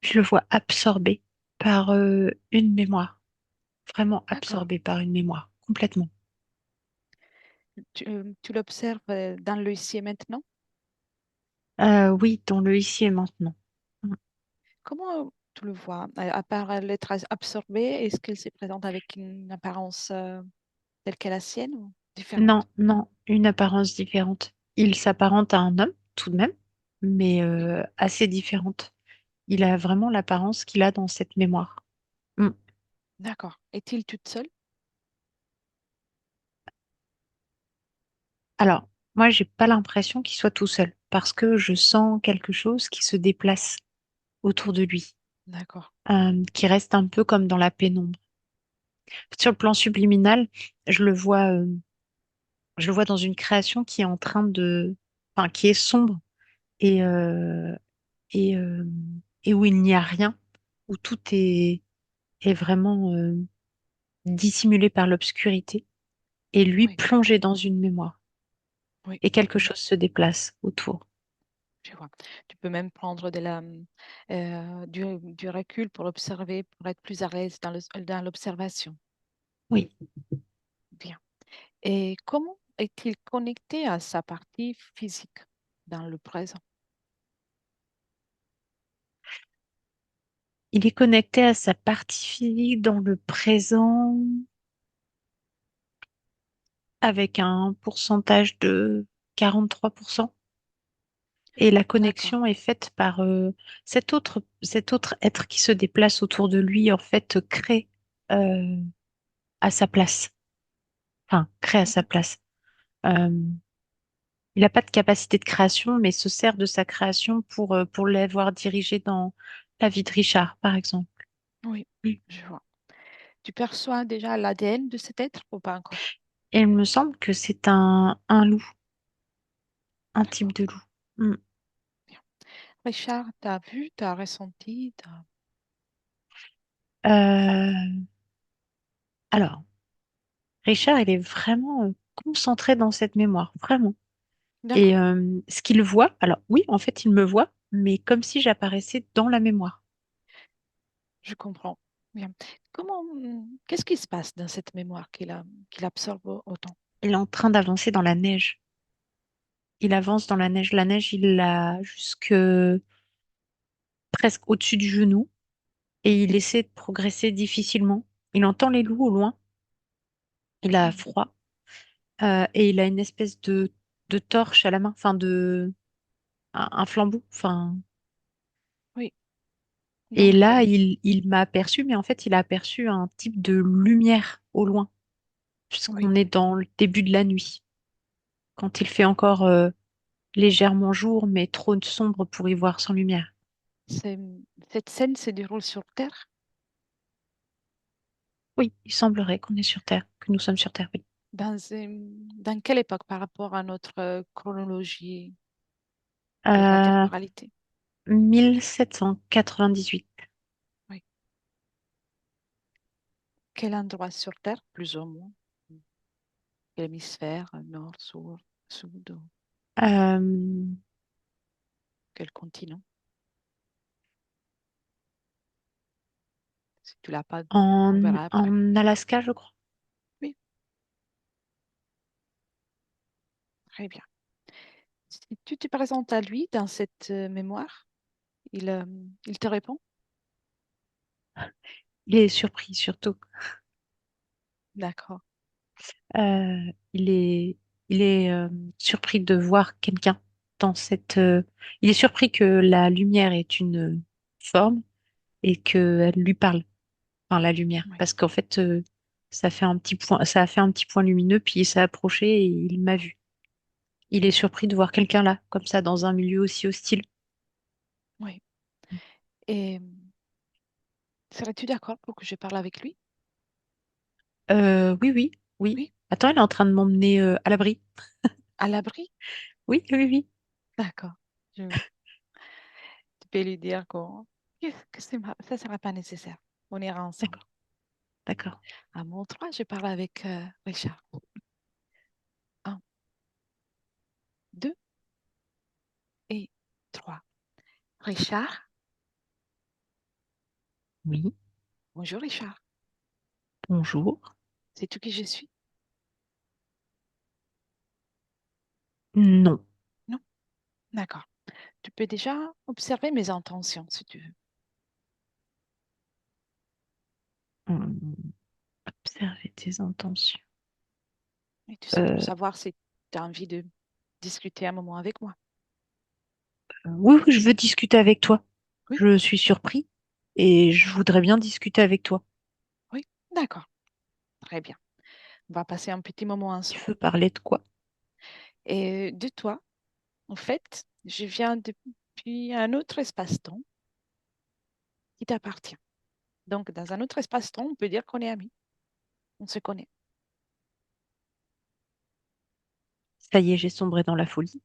je le vois absorbé par une mémoire, vraiment D'accord. absorbé par une mémoire, complètement. Tu l'observes dans le ici et maintenant? Oui, dans le ici et maintenant. Mm. Comment tu le vois? À part l'être absorbé, est-ce qu'elle se présente avec une apparence telle qu'est la sienne ou Non, différente? non, une apparence différente. Il s'apparente à un homme, tout de même, mais Oui. assez différente. Il a vraiment l'apparence qu'il a dans cette mémoire. Mm. D'accord. Est-il toute seule? Alors, moi, j'ai pas l'impression qu'il soit tout seul, parce que je sens quelque chose qui se déplace autour de lui, D'accord. qui reste un peu comme dans la pénombre. Sur le plan subliminal, je le vois, euh, je le vois dans une création qui est en train de, enfin, qui est sombre et et euh, et où il n'y a rien, où tout est vraiment dissimulé par l'obscurité, et lui Oui, plongé dans une mémoire, oui, et quelque chose se déplace autour. je vois. Tu peux même prendre du recul pour observer, pour être plus à l'aise dans l'observation. Oui, Bien. Et comment est-il connecté à sa partie physique dans le présent? il est connecté à sa partie physique dans le présent avec un pourcentage de 43%. Et la D'accord. connexion est faite par cet autre être qui se déplace autour de lui, en fait, crée euh, à sa place. Enfin, crée à sa Mhm. place. Euh, il n'a pas de capacité de création, mais se sert de sa création pour l'avoir dirigé dans la vie de Richard, par exemple. Oui, Mm. je vois. Tu perçois déjà l'ADN de cet être ou pas encore? Et il me semble que c'est un loup, un type D'accord. de loup. Mm. Bien. Richard, tu as vu, tu as ressenti, Euh, alors, Richard, il est vraiment concentré dans cette mémoire, vraiment. Et D'accord, ce qu'il voit, alors oui, en fait, il me voit, mais comme si j'apparaissais dans la mémoire. je comprends. Bien. Qu'est-ce qui se passe dans cette mémoire qu'il absorbe autant? Il est en train d'avancer dans la neige. Il avance dans la neige. La neige, il l'a jusque presque au-dessus du genou et il essaie de progresser difficilement. Il entend les loups au loin. Il a Mm. froid et il a une espèce de torche à la main, enfin un flambeau. Enfin, Oui, et donc là, il m'a aperçu, mais en fait, il a aperçu un type de lumière au loin, oui, puisqu'on est dans le début de la nuit, quand il fait encore légèrement jour, mais trop sombre pour y voir sans lumière. c'est, cette scène se déroule sur Terre. Oui, il semblerait qu'on est sur Terre, que nous sommes sur Terre, oui. Dans quelle époque par rapport à notre chronologie de la Euh, temporalité? 1798. Oui. Quel endroit sur Terre, plus ou moins? Quel hémisphère, nord, sud, ou Euh, quel continent? Si tu l'as pas, on verra après. en Alaska, je crois. Oui, très bien. Si tu te présentes à lui dans cette mémoire, il te répond? Il est surpris surtout. D'accord. Il est, il est surpris de voir quelqu'un dans cette. Il est surpris que la lumière est une forme et qu'elle lui parle. Enfin, la lumière, Oui, parce qu'en fait, ça fait un petit point, ça a fait un petit point lumineux, puis il s'est approché et il m'a vu. Il est surpris de voir quelqu'un là, comme ça, dans un milieu aussi hostile. oui. Et serais-tu d'accord pour que je parle avec lui? Oui, oui, oui. Oui, Attends, il est en train de m'emmener à l'abri. à l'abri? Oui, oui, oui. D'accord. Tu peux lui dire ça ne sera pas nécessaire. On ira ensemble. D'accord, d'accord. À mon tour, je parle avec Richard. Un, deux et Richard? Oui, Bonjour Richard. bonjour. C'est tout qui je suis? Non. Non? D'accord. Tu peux déjà observer mes intentions si tu veux. Observer tes intentions. Et tout ça pour Euh, savoir si tu as envie de discuter un moment avec moi. oui, oui, je veux discuter avec toi. Oui? Je suis surpris et je voudrais bien discuter avec toi. Oui? D'accord. Très bien. On va passer un petit moment Tu ensemble. veux parler de quoi? Et de toi, en fait, je viens depuis un autre espace-temps qui t'appartient. Donc, dans un autre espace-temps, on peut dire qu'on est amis. On se connaît. Ça y est, j'ai sombré dans la folie.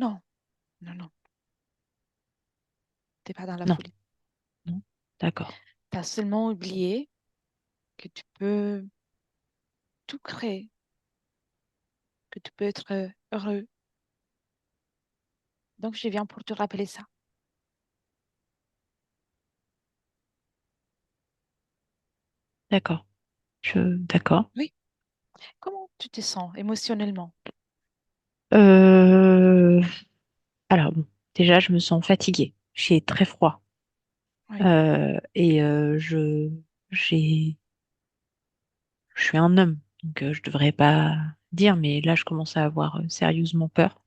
Non, non, non. T'es pas dans la Non, folie. non. D'accord, Tu as seulement oublié que tu peux tout créer, que tu peux être heureux. Donc, je viens pour te rappeler ça. d'accord. D'accord. Oui. Comment tu te sens émotionnellement? Euh, alors, bon, déjà, je me sens fatiguée. J'ai très froid. Oui, J'ai, je suis un homme, donc je devrais pas dire, mais là, je commence à avoir sérieusement peur,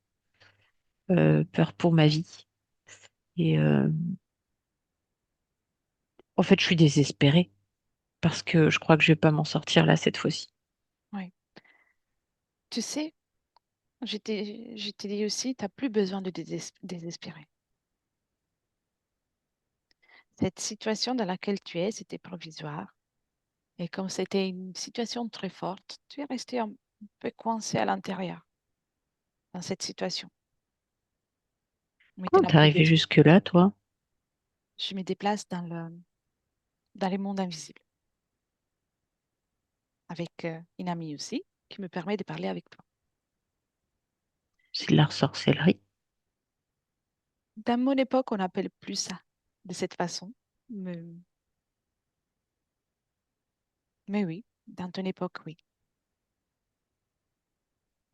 peur pour ma vie. Et en fait, je suis désespérée parce que je crois que je vais pas m'en sortir là cette fois-ci. oui. Tu sais, je t'ai dit aussi, tu n'as plus besoin de désespérer. Cette situation dans laquelle tu es, c'était provisoire. Et comme c'était une situation très forte, tu es resté un peu coincé à l'intérieur dans cette situation. Mais tu Comment n'as t'es plus arrivé besoin. jusque-là, toi? Je me déplace dans les mondes invisibles avec une amie aussi qui me permet de parler avec toi. C'est de la sorcellerie. Dans mon époque, on n'appelle plus ça de cette façon. Mais, mais oui, dans ton époque, oui.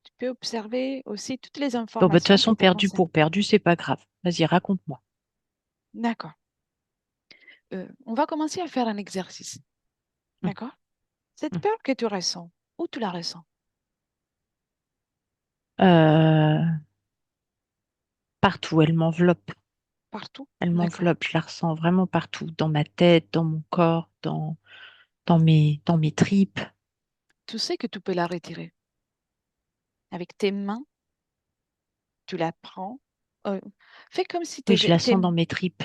Tu peux observer aussi toutes les Bon, bah, de toute informations qui façon, te perdu concernent. pour perdu, c'est pas grave. Vas-y, raconte-moi. D'accord. On va commencer à faire un exercice. Hum, D'accord? Cette hum. peur que tu ressens, où tu la ressens? Euh, Partout, elle m'enveloppe. Partout? Elle D'accord. m'enveloppe. Je la ressens vraiment partout, dans ma tête, dans mon corps, dans mes tripes. Tu sais que tu peux la retirer. Avec tes mains, tu la prends. Euh, fais comme si Oui, je la sens dans mes tripes.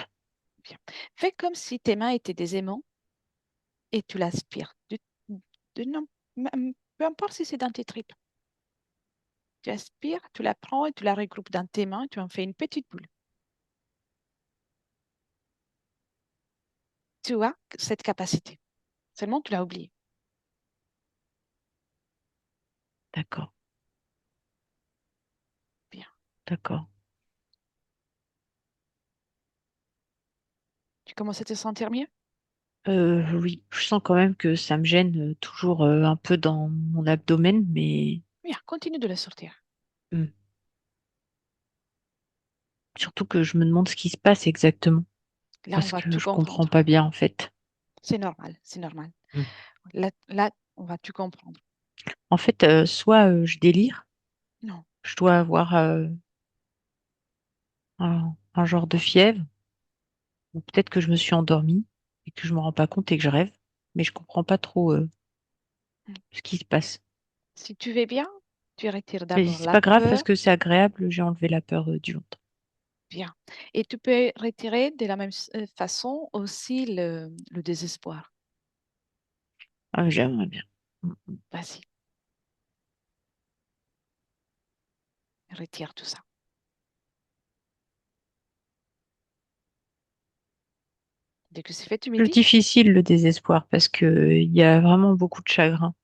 bien. Fais comme si tes mains étaient des aimants et tu l'aspires. Non, peu importe si c'est dans tes tripes. Tu aspires, tu la prends et tu la regroupes dans tes mains, tu en fais une petite boule. Tu as cette capacité. Seulement, tu l'as oublié. D'accord, Bien. d'accord. Tu commences à te sentir mieux? Oui, je sens quand même que ça me gêne toujours un peu dans mon abdomen, mais Bien, continue de la sortir. hum, surtout que je me demande ce qui se passe exactement, Là, on parce va que tout je comprends comprendre. pas bien en fait. C'est normal, c'est normal. Hum. Là, on va tout comprendre. En fait, soit je délire, Non. je dois avoir un genre de fièvre, ou peut-être que je me suis endormie et que je me rends pas compte et que je rêve, mais je comprends pas trop Mm. ce qui se passe. Si tu veux bien, tu retires Mais d'abord c'est la pas grave parce peur. que c'est agréable, j'ai enlevé la peur du ventre. Bien. Et tu peux retirer de la même façon aussi le désespoir. Ah, j'aimerais bien. Vas-y, retire tout ça. Dès que c'est fait, tu me Plus dis. difficile le désespoir parce que il y a vraiment beaucoup de chagrin.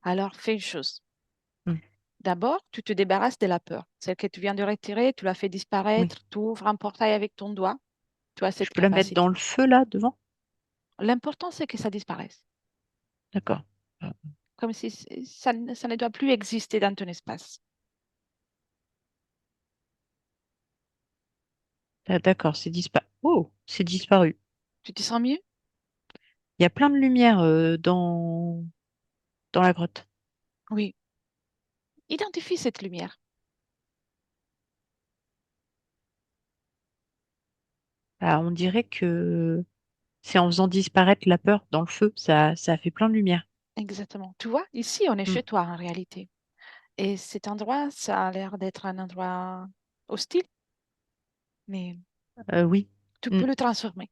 Alors, fais une chose. Mm. D'abord, tu te débarrasses de la peur. Celle que tu viens de retirer, tu la fais Oui. disparaître, tu ouvres un portail avec ton doigt, tu as Je cette peux la mettre dans capacité. le feu là devant? L'important, c'est que ça disparaisse, D'accord. Euh, comme si ça ne doit plus exister dans ton espace. d'accord, c'est disparu. Oh, c'est disparu. Tu te sens mieux? Il y a plein de lumière dans la grotte. Oui. Identifie cette lumière. Ah, on dirait que c'est en faisant disparaître la peur dans le feu, ça a fait plein de lumière. Exactement. Tu vois, ici, on est Hmm. chez toi en réalité. Et cet endroit, ça a l'air d'être un endroit hostile, mais Oui. tu Hmm. peux le transformer.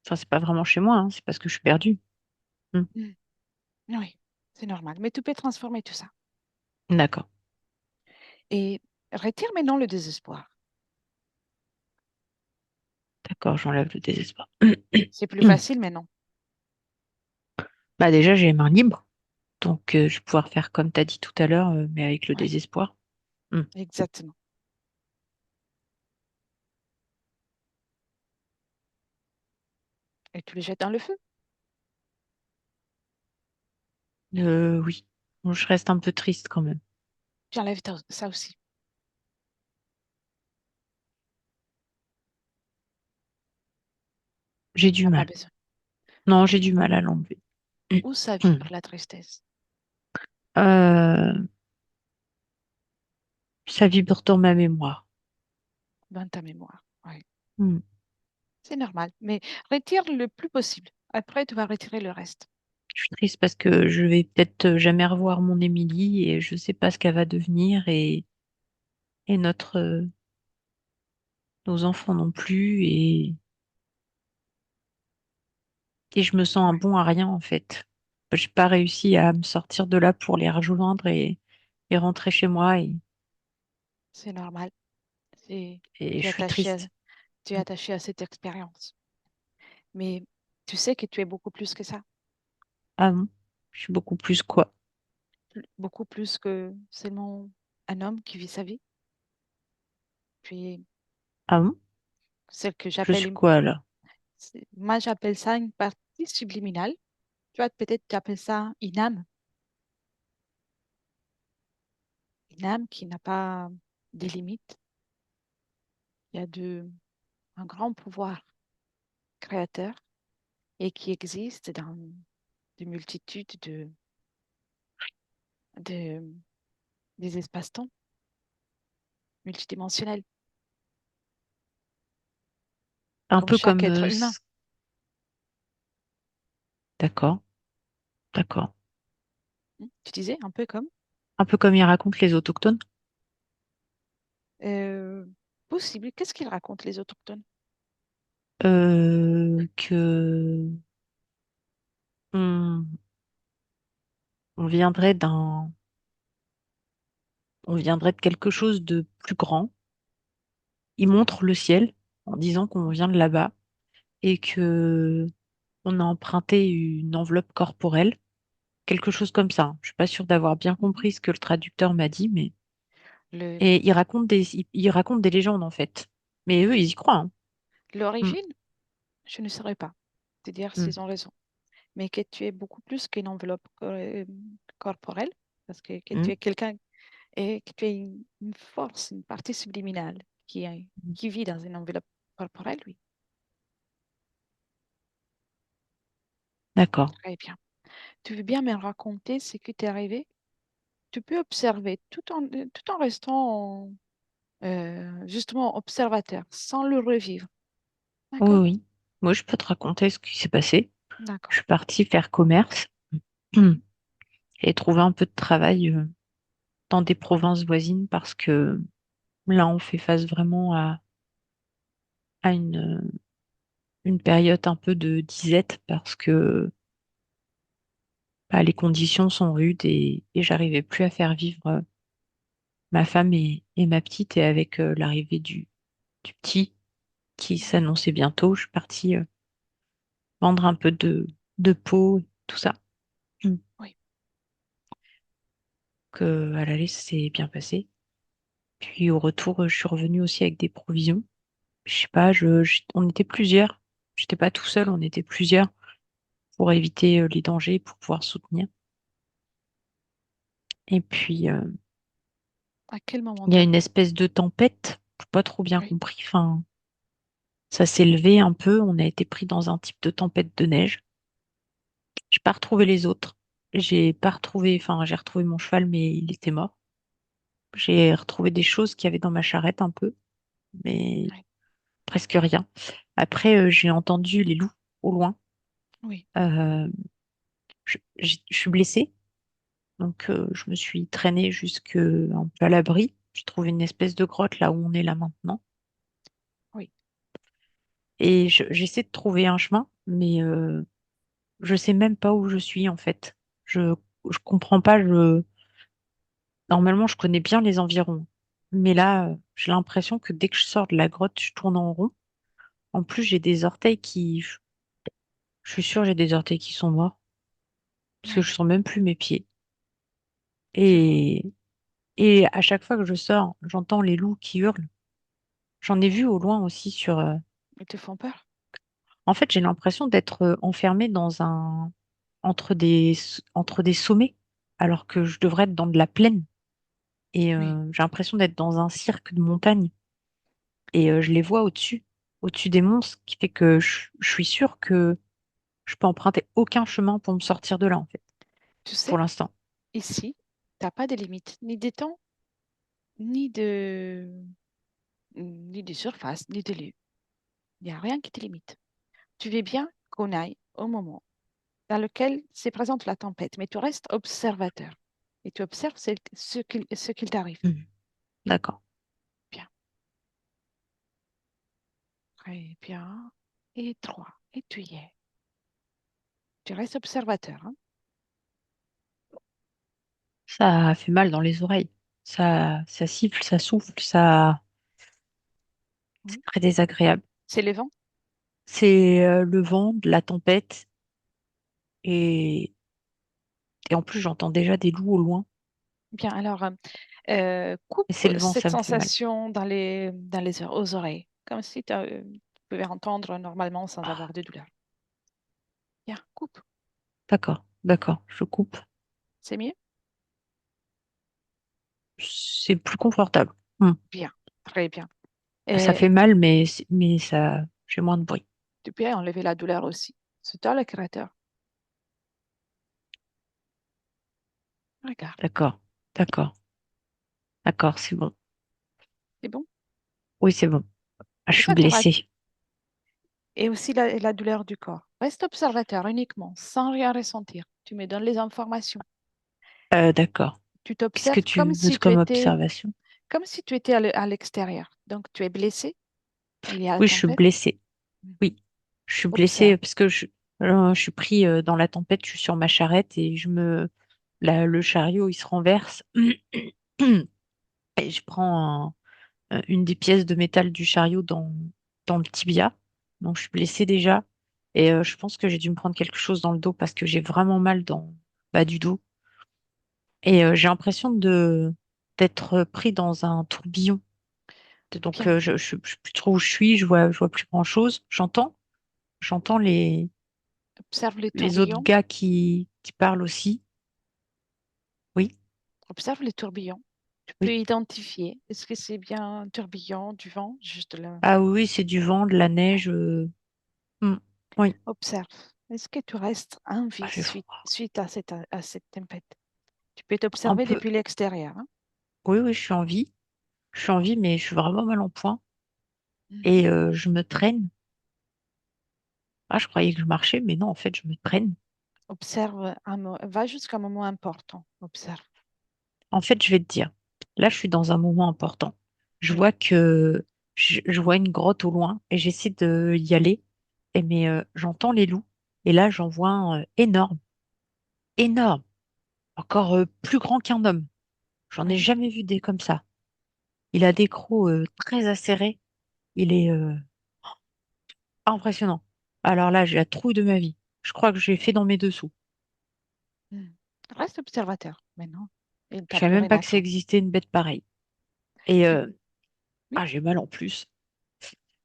Enfin, c'est pas vraiment chez moi, hein, c'est parce que je suis perdue. Hmm. Mm. Oui, c'est normal. Mais tu peux transformer tout ça. D'accord, Et retire maintenant le désespoir. d'accord, j'enlève le désespoir. C'est plus facile maintenant. Bah déjà, j'ai les mains libres, donc je vais pouvoir faire comme tu as dit tout à l'heure, mais avec le Oui, désespoir. Hmm. exactement. Et tu le jettes dans le feu. Oui, bon, je reste un peu triste quand même. Tu enlèves ça aussi. J'ai Tu du n'as pas mal. besoin. Non, j'ai du mal à l'enlever. Où ça Hmm. vibre la tristesse? Euh, Ça vibre dans ma mémoire. Dans ta mémoire. Oui, Hmm. c'est normal. Mais retire le plus possible. Après, tu vas retirer le reste. Je suis triste parce que je vais peut-être jamais revoir mon Émilie et je sais pas ce qu'elle va devenir et nos enfants non plus et je me sens un Oui, bon à rien en fait. J'ai pas réussi à me sortir de là pour les rejoindre et rentrer chez moi c'est normal. C'est, et tu je es suis attaché triste. tu es attaché à cette expérience. Mais tu sais que tu es beaucoup plus que ça. Ah bon? Je suis beaucoup plus quoi? Beaucoup plus que seulement un homme qui vit sa vie. Puis, Ah bon? celle que Je j'appelle suis quoi là? moi, j'appelle ça une partie subliminale. Tu vois, peut-être tu appelles ça une âme qui n'a pas de limites. Il y a un grand pouvoir créateur et qui existe dans des multitudes de, des espaces-temps multidimensionnels, Un comme peu chaque comme être humain. d'accord, d'accord. Tu disais un peu comme Un peu comme ils racontent les autochtones. euh, possible. Qu'est-ce qu'ils racontent, les autochtones? Que on, on viendrait on viendrait de quelque chose de plus grand. Ils montrent le ciel en disant qu'on vient de là-bas et que on a emprunté une enveloppe corporelle, quelque chose comme ça, hein. Je suis pas sûre d'avoir bien Mhm. compris ce que le traducteur m'a dit, mais Le, et ils racontent des légendes en fait. Mais eux, ils y croient, hein. Mm, l'origine, je ne saurais pas te dire mm, s'ils ont raison, mais que tu es beaucoup plus qu'une enveloppe corporelle, parce que tu mm, es quelqu'un et que tu es une force, une partie subliminale mm. qui vit dans une enveloppe corporelle, oui. D'accord. Très bien. Tu veux bien me raconter ce qui t'est arrivé? Tu peux observer tout en restant justement observateur, sans le revivre. Oui, D'accord? oui. Moi, je peux te raconter ce qui s'est passé. Je D'accord. suis partie faire commerce mm, Mhm. et trouver un peu de travail dans des provinces voisines parce que là, on fait face vraiment à une période un peu de disette parce que bah, les conditions sont rudes et j'arrivais plus à faire vivre ma femme et ma petite. Et avec l'arrivée du petit qui Mhm. s'annonçait bientôt, je suis partie vendre un peu de peau, tout ça. Mm. Oui. Donc, à l'aller, ça s'est bien passé. Puis au retour, je suis revenue aussi avec des provisions. Je sais pas, on était plusieurs. J'étais pas tout seul, on était plusieurs pour éviter les dangers, pour pouvoir soutenir. Et puis, À quel moment il y a t'as... une espèce de tempête, j'ai pas trop bien Oui, compris. Enfin, ça s'est levé un peu. On a été pris dans un type de tempête de neige. J'ai pas retrouvé les autres. J'ai pas retrouvé, enfin, j'ai retrouvé mon cheval, mais il était mort. J'ai retrouvé des choses qu'il y avait dans ma charrette un peu, mais oui, presque rien. Après, j'ai entendu les loups au loin. oui, Euh, je suis blessée, donc je me suis traînée jusque un peu à l'abri. J'ai trouvé une espèce de grotte là où on est là maintenant. oui. Et j'essaie de trouver un chemin, mais je sais même pas où je suis en fait. Je comprends pas. Normalement, je connais bien les environs. Mais là, j'ai l'impression que dès que je sors de la grotte, je tourne en rond. En plus, j'ai des orteils je suis sûre, j'ai des orteils qui sont morts. Parce que Oui, je sens même plus mes pieds. je vois. Et, et à chaque fois que je sors, j'entends les loups qui hurlent. J'en ai vu au loin aussi Ils te font peur? En fait, j'ai l'impression d'être enfermée entre des sommets, alors que je devrais être dans de la plaine. Et Oui, j'ai l'impression d'être dans un cirque de montagne. Et je les vois au-dessus des monts, ce qui fait que je suis sûre que je peux emprunter aucun chemin pour me sortir de là, en fait, tu pour sais, l'instant. ici, t'as pas de limite, ni de temps, ni de, ni de surface, ni de lieu. Il n'y a rien qui te limite. Tu veux bien qu'on aille au moment dans lequel se présente la tempête, mais tu restes observateur et tu observes ce qu'il t'arrive. Mhm. D'accord. Bien, très bien. Et trois, et tu y es. Tu restes observateur, hein? Ça fait mal dans les oreilles. Ça siffle, ça souffle, c'est Oui. très désagréable. C'est le vent? C'est le vent, de la tempête, et, et en plus, j'entends déjà des loups au loin. Bien, alors, Et c'est coupe le vent, cette ça me fait mal. sensation aux oreilles, comme si tu pouvais entendre normalement sans avoir de douleur. Bien, coupe. D'accord, d'accord, je coupe. C'est mieux? C'est plus confortable. Hmm. Bien, très bien. Ça Et fait mal, mais ça, j'ai moins de bruit. tu peux enlever la douleur aussi. C'est toi le créateur. Regarde, D'accord, d'accord, d'accord, c'est bon. c'est bon? Oui, c'est bon. Ah, je Et suis ça te rassure. blessée. Et aussi la douleur du corps. Reste observateur uniquement, sans rien ressentir. Tu me donnes les informations. D'accord. Tu Qu'est-ce que t'observes tu veux comme observation? comme si tu étais à l'extérieur. Donc, tu es blessé, il y a la Oui, je suis tempête. blessée. Oui, je suis blessée Observe. parce que je suis pris dans la tempête, je suis sur ma charrette et le chariot, il se renverse et je prends une des pièces de métal du chariot dans le tibia. Donc, je suis blessée déjà et je pense que j'ai dû me prendre quelque chose dans le dos parce que j'ai vraiment mal dans le bas du dos et j'ai l'impression d'être pris dans un tourbillon. Donc, Bien. je sais plus trop où je vois plus grand-chose. J'entends Observe les les autres tourbillons. gars qui parlent aussi. Oui, Observe les tourbillons. Tu peux oui. identifier. Est-ce que c'est bien un tourbillon, du vent, juste là. Ah oui, oui, c'est du vent, de la Ouais. neige. Hmm, oui, Observe. Est-ce que tu restes en ah, vie j'ai froid. suite à cette tempête? Tu peux Un t'observer peu. depuis l'extérieur, hein. Oui, oui, je suis en vie. Je suis en vie, mais je suis vraiment mal en point. Mm. Et je me traîne. Ah, je croyais que je marchais, mais non, en fait, je me traîne. Observe, va jusqu'à un moment important. Observe. En fait, je vais te dire, là, je suis dans un moment important. Je Oui. vois que je vois une grotte au loin et j'essaie de y aller. Et mais j'entends les loups. Et là, j'en vois un énorme, énorme, encore plus grand qu'un homme. J'en ai Oui. jamais vu des comme ça. Il a des crocs très acérés. Il est impressionnant. Alors là, j'ai la trouille de ma vie. Je crois que j'ai fait dans mes dessous. Mm. Reste observateur maintenant. Il Je t'a savais même pleuré pas la que ça tête. existait une bête pareille. Et Oui, oui. j'ai mal en plus.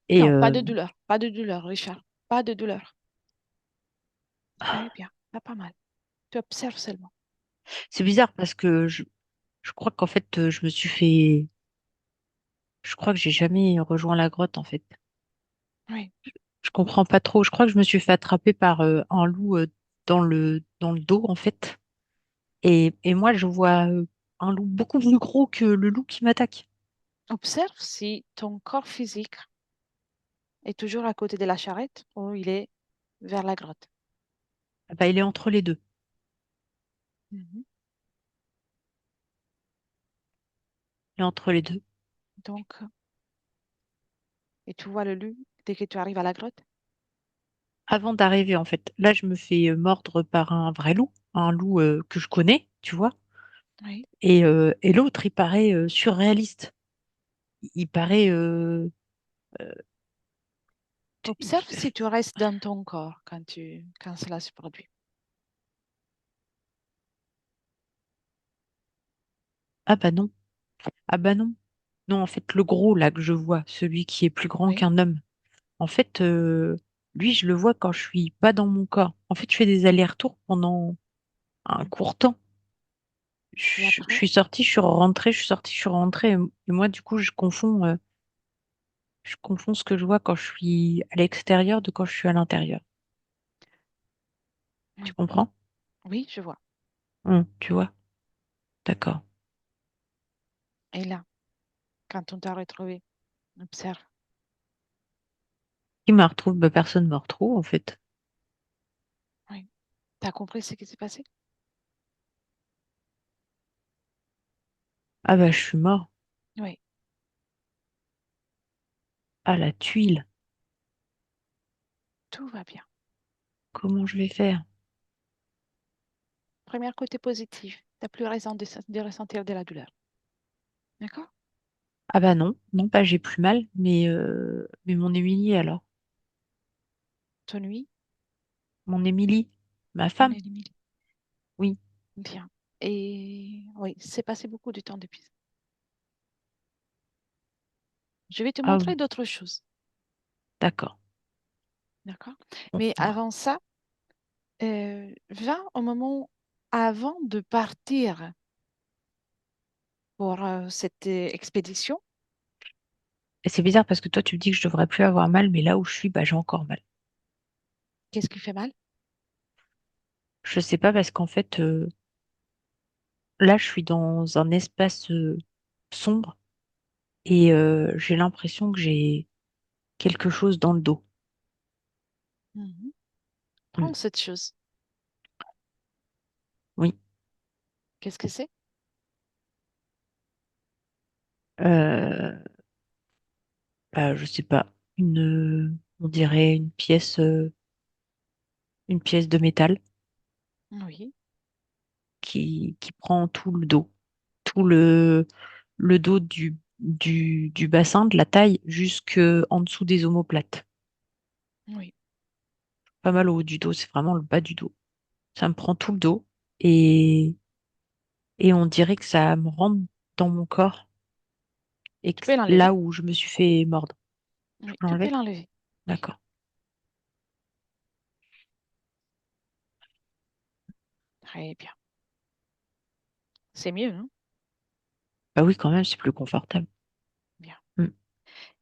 Et Non, pas de douleur. Pas de douleur, Richard. Pas de douleur. Très bien. Pas mal. Tu observes seulement. c'est bizarre parce que je crois qu'en fait, je crois que j'ai jamais rejoint la grotte en fait. Oui. Je comprends pas trop. Je crois que je me suis fait attraper par un loup dans le dos en fait. Et moi, je vois un loup beaucoup plus gros que le loup qui m'attaque. Observe si ton corps physique est toujours à côté de la charrette ou il est vers la grotte. Ah bah, il est entre les deux. Mhm. Il est entre les deux. Donc, et tu vois le loup dès que tu arrives à la grotte? Avant d'arriver en fait, là, je me fais mordre par un vrai loup, un loup que je connais, tu vois. Oui. Et l'autre, il paraît surréaliste. Il paraît Observe si tu restes dans ton corps quand cela se produit. ah bah non, ah bah non. Non, en fait, le gros là que je vois, celui qui est plus grand Oui. qu'un homme, en fait, lui, je le vois quand je suis pas dans mon corps. En fait, je fais des allers-retours pendant un court temps. Et Je après, suis sortie, je suis rentrée, je suis sortie, je suis rentrée. Et moi, du coup, je confonds ce que je vois quand je suis à l'extérieur de quand je suis à l'intérieur. Tu oui, comprends? oui, je vois. Tu vois? D'accord. Et là, quand on t'a retrouvé, observe. Qui me retrouve? Bah, personne me retrouve, en fait. Oui. T'as compris ce qui s'est passé? Ah bah, je suis mort. Oui. Ah, la tuile. Tout va bien. Comment je vais faire? Premier côté positif, t'as plus raison de ressentir de la douleur. D'accord? Ah bah non, non pas j'ai plus mal, mais mon Émilie alors. Ton nuit, Mon Émilie, ma on femme, élimine. oui. Bien. Et oui, c'est passé beaucoup de temps depuis. Je vais te Ah oui, montrer d'autres choses. d'accord. D'accord? Bon, Mais bah, avant ça, va au moment avant de partir pour cette expédition. et c'est bizarre parce que toi tu me dis que je devrais plus avoir mal, mais là où je suis, bah j'ai encore mal. Qu'est-ce qui fait mal? Je sais pas parce qu'en fait, là je suis dans un espace sombre et j'ai l'impression que j'ai quelque chose dans le dos. Mhm. Hmm. Prends cette chose. Oui. Qu'est-ce que c'est? Euh, Bah, je sais pas. On dirait une pièce de métal Oui, qui prend tout le dos, tout le dos du bassin, de la taille, jusque en dessous des omoplates. oui. Pas mal au haut du dos, c'est vraiment le bas du dos. Ça me prend tout le dos et, et on dirait que ça me rentre dans mon corps et Tu que peux là l'enlever. où je me suis fait mordre. Je Oui, peux tu peux l'enlever? l'enlever. Oui, D'accord. très bien. C'est mieux, hein? Bah oui, quand même, c'est plus confortable. Bien. Hmm.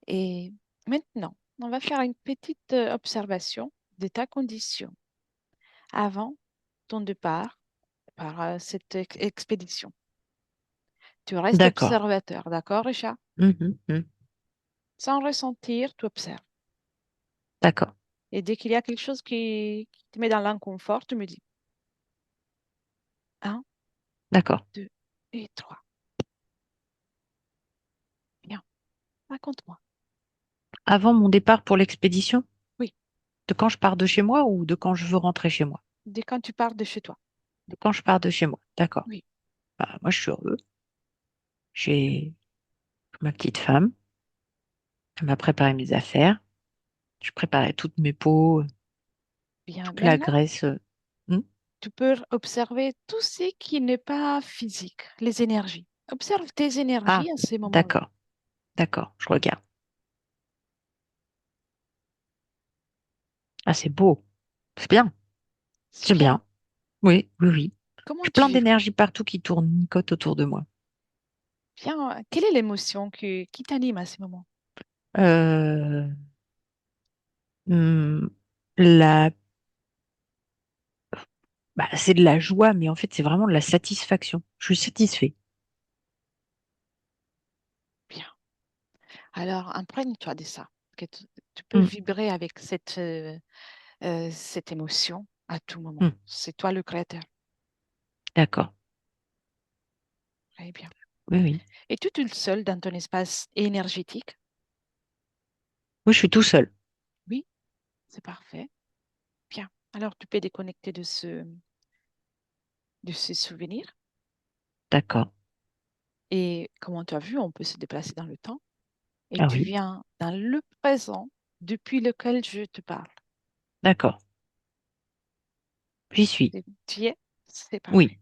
Et maintenant, on va faire une petite observation de ta condition avant ton départ par cette expédition. Tu restes D'accord. observateur, d'accord, Richard? Mhm. Sans ressentir, tu observes. D'accord. Et dès qu'il y a quelque chose qui te met dans l'inconfort, tu me dis un, D'accord. 2 et 3. Bien, raconte-moi. Avant mon départ pour l'expédition, Oui, de quand je pars de chez moi ou de quand je veux rentrer chez moi? dès quand tu pars de chez toi. De quand je pars de chez moi. D'accord. Oui, Bah, moi, je suis heureux. J'ai ma petite femme. Elle m'a préparé mes affaires. Je préparais toutes mes pots, bien. toute la Maintenant, graisse. Hmm. tu peux observer tout ce qui n'est pas physique, les énergies. Observe tes Ah, énergies à ces moments-là. d'accord, d'accord, je regarde. Ah, c'est beau. C'est bien, C'est c'est bien. bien. Oui, oui, oui. Comment J'ai tu plein vis? d'énergie partout qui tourne, nicote autour de moi. Bien. Quelle est l'émotion qui t'anime à ces moments? Euh, hmm, la, c'est de la joie, mais en fait, c'est vraiment de la satisfaction. Je suis satisfait. Bien. Alors, imprègne-toi de ça. Que tu peux Hmm, vibrer avec cette émotion à tout moment. hmm, C'est toi le créateur. d'accord. Très bien. Oui, oui. Es-tu tout seul dans ton espace énergétique? Oui, je suis tout seul. Oui, c'est parfait. Bien. Alors, tu peux déconnecter de ce souvenir. D'accord. Et comme tu as vu, on peut se déplacer dans le temps. Et Ah tu oui, viens dans le présent depuis lequel je te parle. d'accord. J'y suis. Tu y es? C'est Oui. parfait.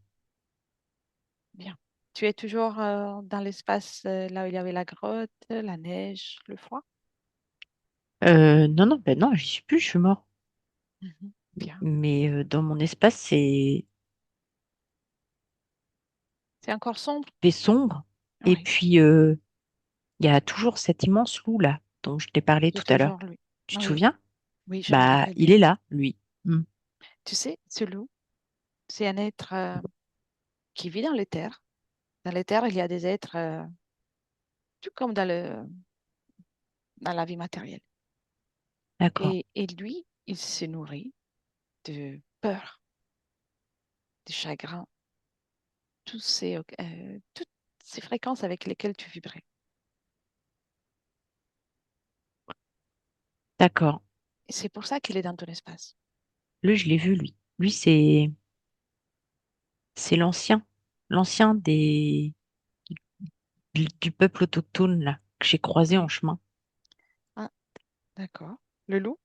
Bien. Tu es toujours dans l'espace là où il y avait la grotte, la neige, le froid? Non, non, ben non, j'y suis plus, je suis mort. Mhm. Bien. Mais dans mon espace, C'est encore sombre? c'est sombre. Et Oui, puis, il y a toujours cet immense loup là, dont je t'ai parlé c'est tout à l'heure. toujours lui. Tu te Oui, souviens? oui, je me Bah, rappelle il bien. est là, lui. Hmm. Tu sais, ce loup, c'est un être qui vit dans les terres. Dans les terres, il y a des êtres, tout comme dans la vie matérielle. D'accord, Et lui, il se nourrit de peur, de chagrin, toutes ces fréquences avec lesquelles tu vibrais. d'accord. Et c'est pour ça qu'il est dans ton espace. Lui, je l'ai vu, lui. Lui, c'est l'ancien du peuple autochtone là que j'ai croisé en Oui. chemin. Ah, d'accord. Le loup?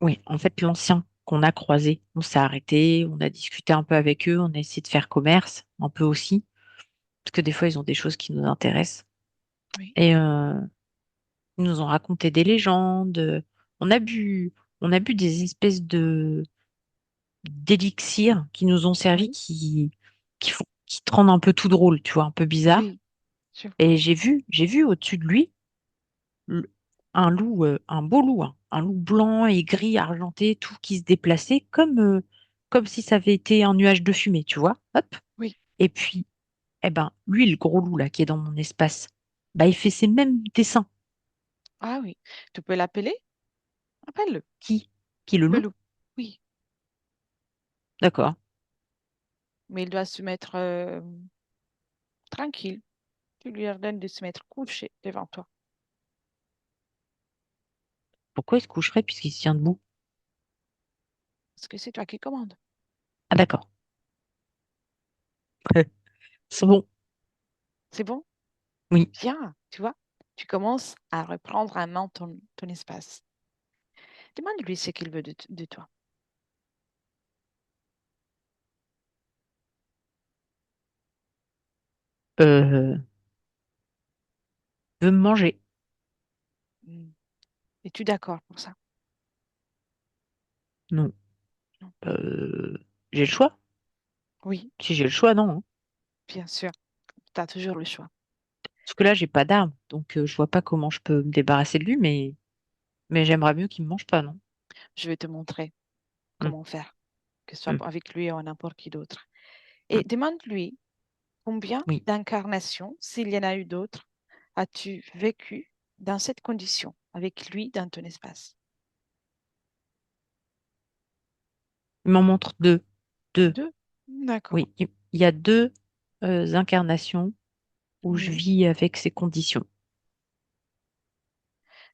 Oui, en fait, l'ancien qu'on a croisé. On s'est arrêté, on a discuté un peu avec eux, on a essayé de faire commerce, un peu aussi, parce que des fois, ils ont des choses qui nous intéressent. Oui. Et ils nous ont raconté des légendes. On a bu, on a bu des espèces de d'élixirs qui nous ont servi, Oui. qui te rendent un peu tout drôle, tu vois, un peu bizarre. Oui, je vois. Et j'ai vu au-dessus de lui le- un loup, un beau loup, hein, un loup blanc et gris, argenté, tout qui se déplaçait comme si ça avait été un nuage de fumée, tu vois. Hop. Oui. Et puis, eh ben, lui, le gros loup là qui est dans mon espace, bah, il fait ses mêmes dessins. Ah oui. Tu peux l'appeler? Appelle-le. Qui? Qui le Le loup? loup. Oui. D'accord. Mais il doit se mettre tranquille. Tu lui ordonnes de se mettre couché devant toi. Pourquoi il se coucherait puisqu'il se tient debout? Parce que c'est toi qui commandes. Ah d'accord. C'est bon. C'est bon? Oui. Bien. Tu vois? Tu commences à reprendre en main ton espace. Demande-lui ce qu'il veut de toi. Euh, veut me manger. Hmm. Es-tu d'accord pour ça? Non. Non. Euh, j'ai le choix? Oui, Si j'ai le choix, non, hein. bien sûr. Tu as toujours le choix. Parce que là, j'ai pas d'arme, donc je vois pas comment je peux me débarrasser de lui, mais j'aimerais mieux qu'il me mange pas, non? Je vais te montrer Hum, comment faire, que ce soit hum, avec lui ou n'importe qui d'autre. Et hum. demande-lui combien Oui. d'incarnations, s'il y en a eu d'autres, as-tu vécu dans cette condition avec lui dans ton espace? Il m'en montre deux. Deux. Deux? D'accord. Oui. Il y a deux incarnations où je Oui. vis avec ces conditions.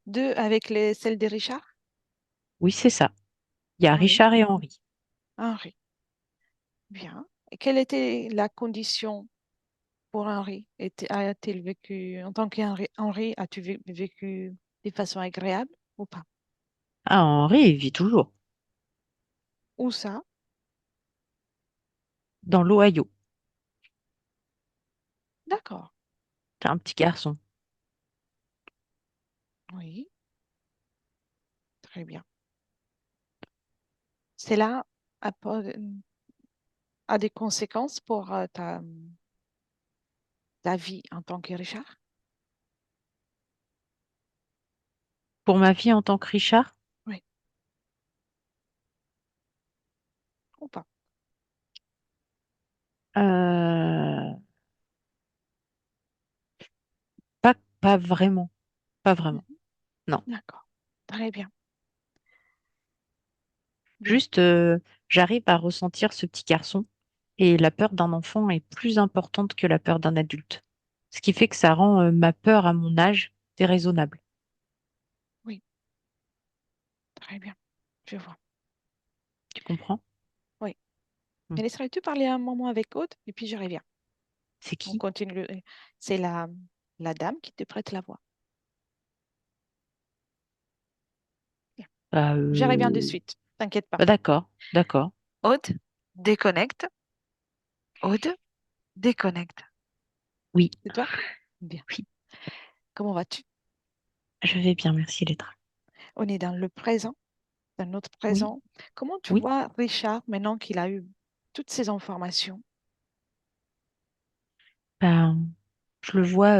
Deux avec celles de Richard? Oui, c'est ça. Il y a Oui. Richard et Henri. Henri. Bien. Et quelle était la condition pour Henri? A-t-il vécu en tant qu'Henri, Henri, as-tu vécu de façon agréable ou pas? Ah, Henri, il vit toujours. Où ça? dans l'Ohio. D'accord. C'est un petit garçon. Oui, très bien. Cela a, a des conséquences pour ta vie en tant que Richard? Pour ma vie en tant que Richard, Oui, ou pas? euh, pas vraiment. Pas vraiment. Mhm. Non. D'accord. Très bien. Bien. Juste, j'arrive à ressentir ce petit garçon et la peur d'un enfant est plus importante que la peur d'un adulte. Ce qui fait que ça rend ma peur à mon âge déraisonnable. Oui, très bien. Je vois. Tu comprends? Oui. Hmm. Mais laisserais-tu parler un moment avec Aude et puis je reviens. C'est On qui? continue. C'est la dame qui te prête la voix. Bien. Bah, Je reviens de suite. T'inquiète pas. bah, d'accord, d'accord. Aude, déconnecte. Aude, déconnecte. Oui, C'est toi? Bien. oui, Comment vas-tu? je vais bien, merci Lettre. On est dans le présent, dans notre Oui, présent. Comment tu oui. vois Richard maintenant qu'il a eu toutes ces informations? Bah, je le vois.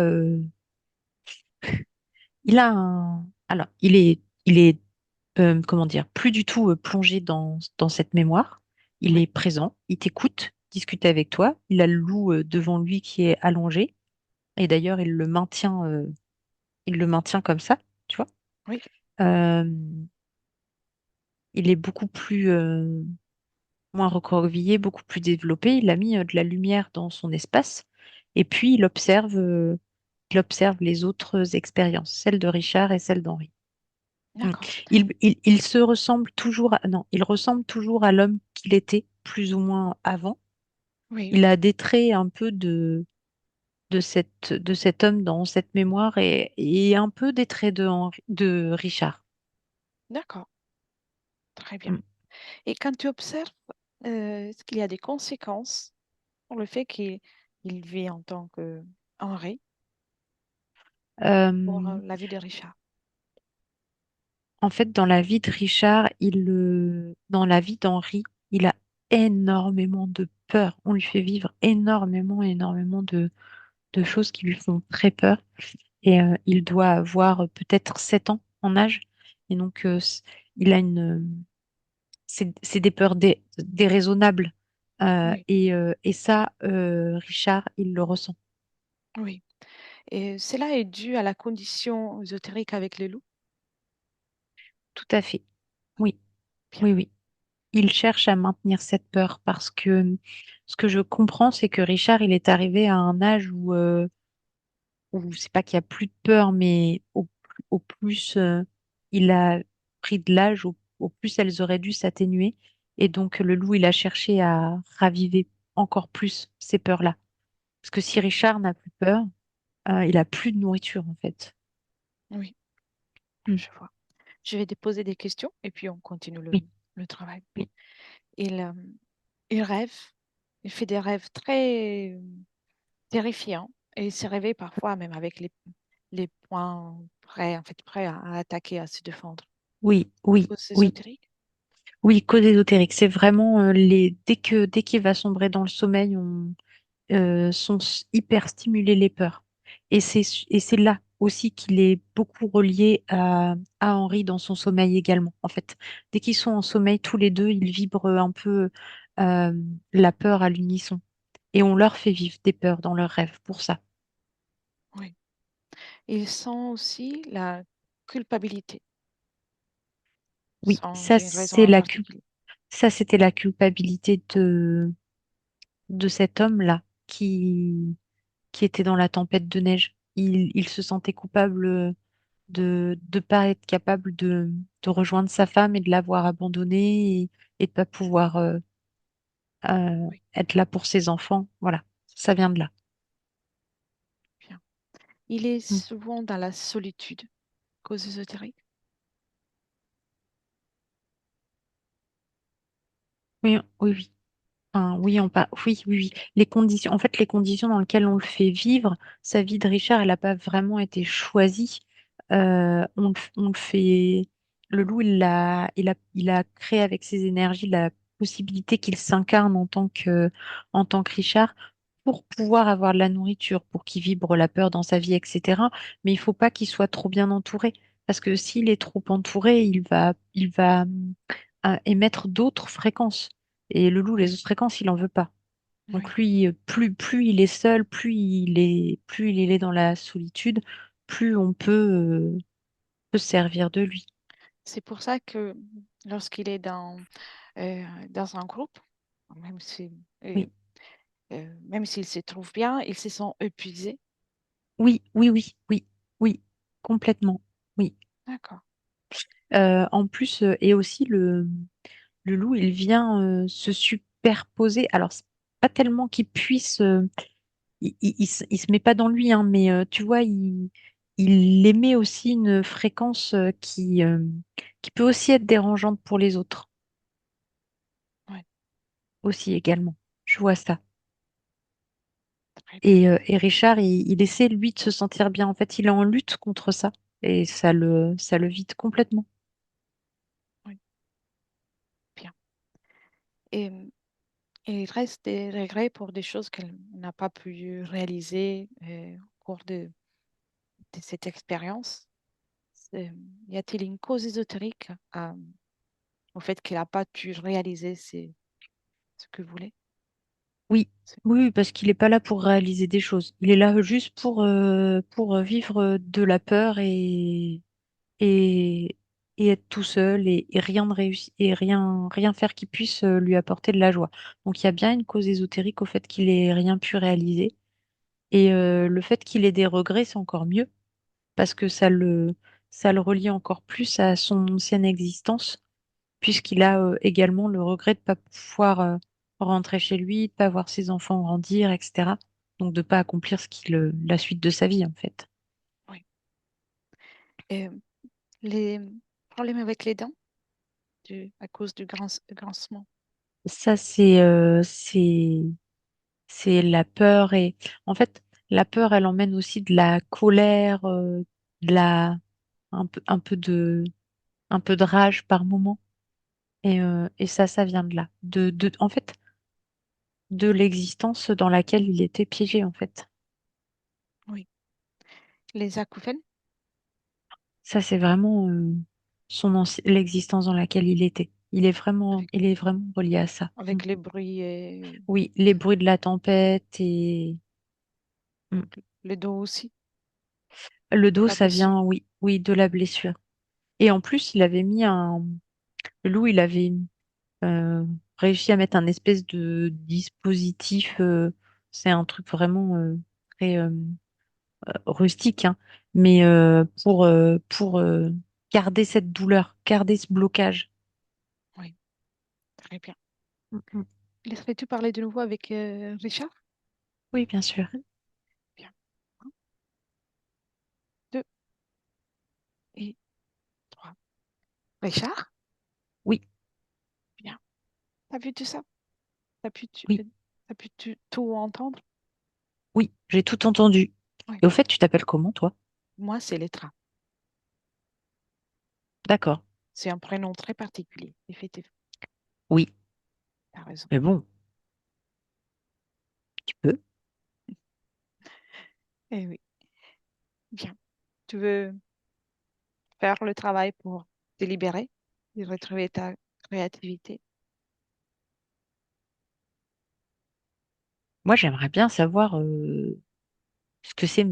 Il a un. Alors, il est, comment dire, plus du tout plongé dans cette mémoire. Il Oui, est présent, il t'écoute, discute avec toi. Il a le loup devant lui qui est allongé. Et d'ailleurs, il le maintient comme ça, tu vois. oui, Euh, il est beaucoup plus, moins recroquevillé, beaucoup plus développé. Il a mis de la lumière dans son espace. Et puis, il observe les autres expériences, celle de Richard et celle d'Henri. Mm. d'accord. Il se ressemble toujours non, il ressemble toujours à l'homme qu'il était, plus ou moins avant. Oui, Il a des traits un peu de cet homme dans cette mémoire et un peu des traits de Richard. d'accord. Très bien. Mm. Et quand tu observes, est-ce qu'il y a des conséquences pour le fait qu'il vit en tant que Henri pour Euh, la vie de Richard? En fait, dans la vie de Richard, dans la vie d'Henri, il a énormément de peur. On lui fait vivre énormément, énormément de choses qui lui font très peur. Et il doit avoir peut-être 7 ans en âge. Et donc, il a c'est des peurs déraisonnables. Oui, Et ça, Richard, il le ressent. oui. Et cela est dû à la condition ésotérique avec les loups? Tout à fait. Oui, Bien, oui, oui. Il cherche à maintenir cette peur parce que ce que je comprends, c'est que Richard, il est arrivé à un âge où c'est pas qu'il y a plus de peur, mais au plus il a pris de l'âge, au plus elles auraient dû s'atténuer. Et donc le loup, il a cherché à raviver encore plus ces peurs-là. Parce que si Richard n'a plus peur, il a plus de nourriture en fait. oui, Mm. je vois. Je vais te poser des questions et puis on continue Oui, le travail. oui, Il, il rêve, il fait des rêves très terrifiants et il s'est réveillé parfois même avec les poings prêts, en fait, prêts à attaquer, à se défendre. oui, oui, Cause oui. ésotérique? Oui, cause ésotérique, c'est vraiment dès qu'il va sombrer dans le sommeil, hyper stimulées les peurs. Et c'est là aussi qu'il est beaucoup relié à Henri dans son sommeil également. En fait, dès qu'ils sont en sommeil, tous les deux, ils vibrent un peu euh, la peur à l'unisson. Et on leur fait vivre des peurs dans leurs rêves pour ça. Oui. Il sent aussi la culpabilité Oui, sans une raison en particulier. ça, c'était la culpabilité de cet homme-là qui était dans la tempête de neige. Il se sentait coupable de pas être capable de rejoindre sa femme et de l'avoir abandonnée et de pas pouvoir Oui, être là pour ses enfants. Voilà, ça vient de là. bien. Il est Mm. souvent dans la solitude, cause ésotérique. Oui, oui, oui. Enfin, oui, oui, oui, oui. Les conditions, en fait, les conditions dans lesquelles on le fait vivre, sa vie de Richard, elle n'a pas vraiment été choisie. On le fait. Le loup, il a créé avec ses énergies la possibilité qu'il s'incarne en tant que Richard pour pouvoir avoir de la nourriture, pour qu'il vibre la peur dans sa vie, etc. Mais il faut pas qu'il soit trop bien entouré, parce que s'il est trop entouré, il va émettre d'autres fréquences. Et le loup, les Oui, autres fréquences, il en veut pas. Donc oui. lui, plus il est seul, plus il est dans la solitude, plus on peut se servir de lui. C'est pour ça que lorsqu'il est dans un groupe, même si, euh, Oui, même s'il se trouve bien, il se sent épuisé. oui, oui, oui, oui, oui, complètement. Oui. D'accord. En plus, et aussi le loup, il vient se superposer. Alors, c'est pas tellement qu'il puisse, il se met pas dans lui, hein, mais tu vois, il émet aussi une fréquence qui peut aussi être dérangeante pour les autres, Oui, aussi également. Je vois ça. très bien. Et Richard, il essaie, lui, de se sentir bien. En fait, il est en lutte contre ça. Et ça le vide complètement. Oui, bien. Et, et il reste des regrets pour des choses qu'elle n'a pas pu réaliser au cours de cette expérience. C'est- Y a-t-il une cause ésotérique au fait qu'elle n'a pas pu réaliser ce que voulait? Oui, C'est- oui, parce qu'il n'est pas là pour réaliser des choses. Il est là juste pour vivre de la peur et, et être tout seul et rien de réussi et rien faire qui puisse lui apporter de la joie. Donc il y a bien une cause ésotérique au fait qu'il ait rien pu réaliser. Et le fait qu'il ait des regrets, c'est encore mieux parce que ça le relie encore plus à son ancienne existence, puisqu'il a également le regret de ne pas pouvoir rentrer chez lui, de ne pas voir ses enfants grandir, etc. Donc de ne pas accomplir la suite de sa vie, en fait. Oui. Et les problèmes avec les dents à cause du grincement. Ça, c'est la peur et en fait, la peur, elle emmène aussi de la colère, de la, un peu de rage par moment. Et ça vient de là. En fait, de l'existence dans laquelle il était piégé, en fait. Oui. Les acouphènes Ça, c'est vraiment l'existence dans laquelle il était. avec, Il est vraiment relié à ça. Mm. avec les bruits Oui, les bruits de la tempête et mm. le dos aussi, Le dos, la ça blessure. vient, oui, oui, de la blessure. Et en plus, il avait mis le loup, il avait euh, réussi à mettre un espèce de dispositif. C'est un truc vraiment très rustique, hein, mais pour garder cette douleur, garder ce blocage. Oui, très bien. Mm, mm. Laisserais-tu parler de nouveau avec Richard? Oui, bien sûr. Bien. Un, deux et trois. Richard? Oui, Bien. T'as vu tout ça? oui, T'as pu tout entendre? oui, j'ai tout entendu. Oui. Et au fait, tu t'appelles comment, toi? Moi, c'est Letra. D'accord. C'est un prénom très particulier. Effectivement, Oui, t'as raison. mais bon, tu peux. Eh oui. Bien. Tu veux faire le travail pour te libérer et retrouver ta créativité? Moi, j'aimerais bien savoir ce que c'est,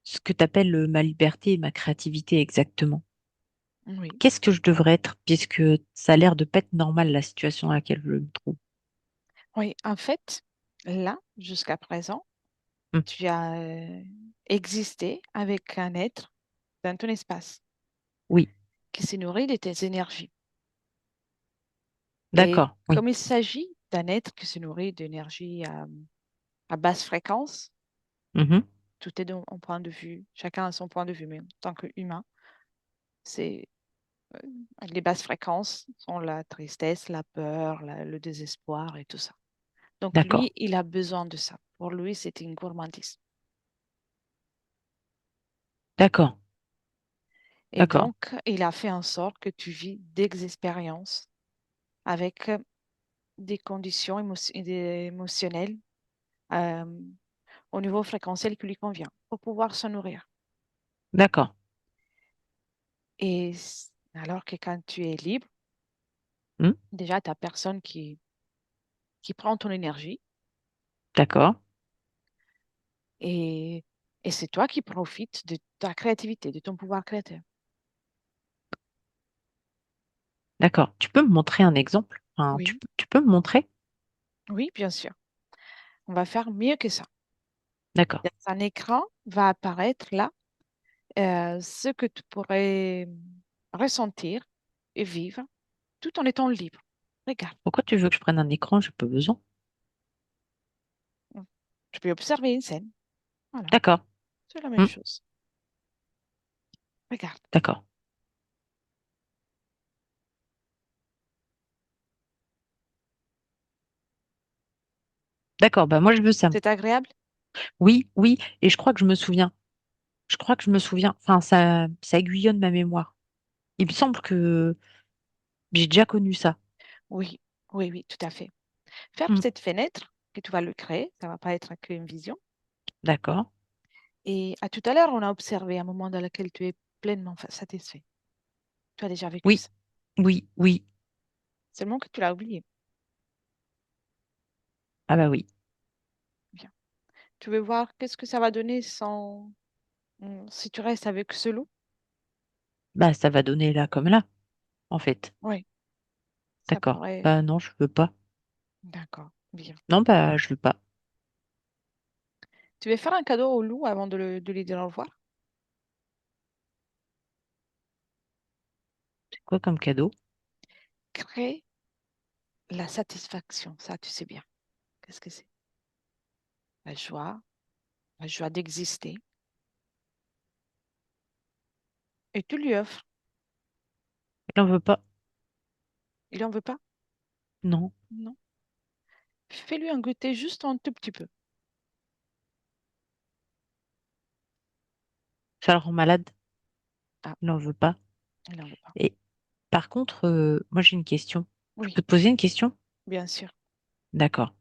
ce que tu appelles ma liberté et ma créativité exactement. Oui. Qu'est-ce que je devrais être, puisque ça a l'air de pas être normal la situation dans laquelle je me trouve. Oui, en fait, là, jusqu'à présent, Hmm. tu as existé avec un être dans ton espace Oui, qui se nourrit de tes énergies. Et d'accord, oui. comme il s'agit d'un être qui se nourrit d'énergie à basse fréquence, Mhm. tout est dans un point de vue, chacun a son point de vue, mais en tant qu'humain, c'est les basses fréquences sont la tristesse, la peur, le désespoir et tout ça. Donc D'accord, lui, il a besoin de ça. Pour lui, c'était une gourmandise. d'accord, Et d'accord, donc, il a fait en sorte que tu vis des expériences avec des conditions émotionnelles euh, au niveau fréquentiel qui lui convient pour pouvoir se nourrir. d'accord. Alors que quand tu es libre, Hmm, déjà, tu n'as personne qui prend ton énergie d'accord, et, et c'est toi qui profites de ta créativité, de ton pouvoir créateur. d'accord. Tu peux me montrer un exemple? Enfin, Oui, tu peux me montrer? oui, bien sûr. On va faire mieux que ça. D'accord. Dans un écran va apparaître là ce que tu pourrais ressentir et vivre tout en étant libre. Regarde, Pourquoi tu veux que je prenne un écran? J'ai pas besoin. tu peux observer une scène. Voilà, D'accord. c'est la même Hmm, chose. Regarde, d'accord. D'accord, bah moi je veux ça. c'est agréable? Oui, oui, et je crois que je me souviens. Je crois que je me souviens. Enfin, ça aiguillonne ma mémoire. Il me semble que j'ai déjà connu ça. Oui, oui, oui, tout à fait. Ferme Hmm, cette fenêtre que tu vas le créer, ça va pas être qu'une vision. d'accord. Et à tout à l'heure, on a observé un moment dans lequel tu es pleinement satisfait. Tu as déjà vécu Oui, ça. oui, oui. Seulement que tu l'as oublié. Ah bah oui. Bien. Tu veux voir qu'est-ce que ça va donner si tu restes avec ce loup? Bah ça va donner là comme là, en fait. Oui, ça D'accord. pourrait. Bah non, je veux pas. D'accord, bien. Non, bah je veux pas. Tu veux faire un cadeau au loup avant de lui dire au revoir? C'est quoi comme cadeau? Crée la satisfaction, ça tu sais bien. Qu'est-ce que c'est? La joie d'exister. Et tu lui offres. Il en veut pas. Il en veut pas? Non. Non. Fais-lui un goûter juste un tout petit peu. Ça le rend malade. Ah, Il en veut pas. il en veut pas. Et par contre, moi j'ai une question. Je Oui, peux te poser une question? bien sûr. D'accord.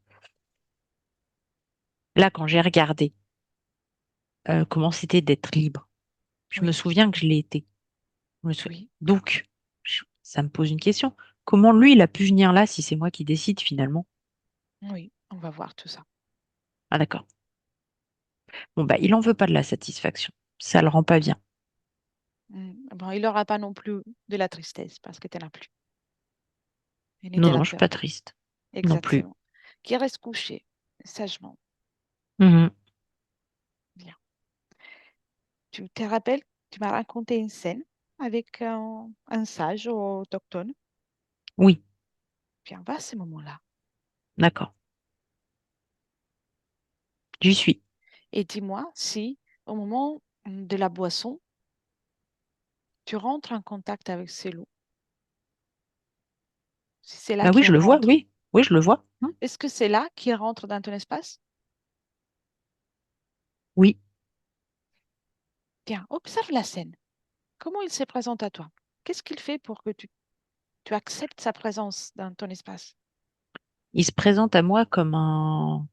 Là, quand j'ai regardé comment c'était d'être libre, je me Oui, souviens que je l'ai été. oui, Donc, ça me pose une question. Comment lui, il a pu venir là si c'est moi qui décide finalement? oui. On va voir tout ça. Ah d'accord. Bon, bah, il en veut pas de la satisfaction. Ça le rend pas bien. Bon, il n'aura pas non plus de la tristesse parce que tu n'en as plus. Et ni Non, de non, la je suis peur. pas triste. Non plus. Exactement. Qui reste couché, sagement. Mhm. Bien. Tu te rappelles, tu m'as raconté une scène avec un sage autochtone. Oui, Bien, va à ce moment-là. d'accord. J'y suis. Et dis-moi si, au moment de la boisson, tu rentres en contact avec ces loups. Si c'est là Bah oui, qu'ils je le vois, rentrent. oui. Oui, je le vois. Hein. Est-ce que c'est là qu'ils rentrent dans ton espace? Oui. Tiens, observe la scène. Comment il se présente à toi? Qu'est-ce qu'il fait pour que tu acceptes sa présence dans ton espace? Il se présente à moi comme un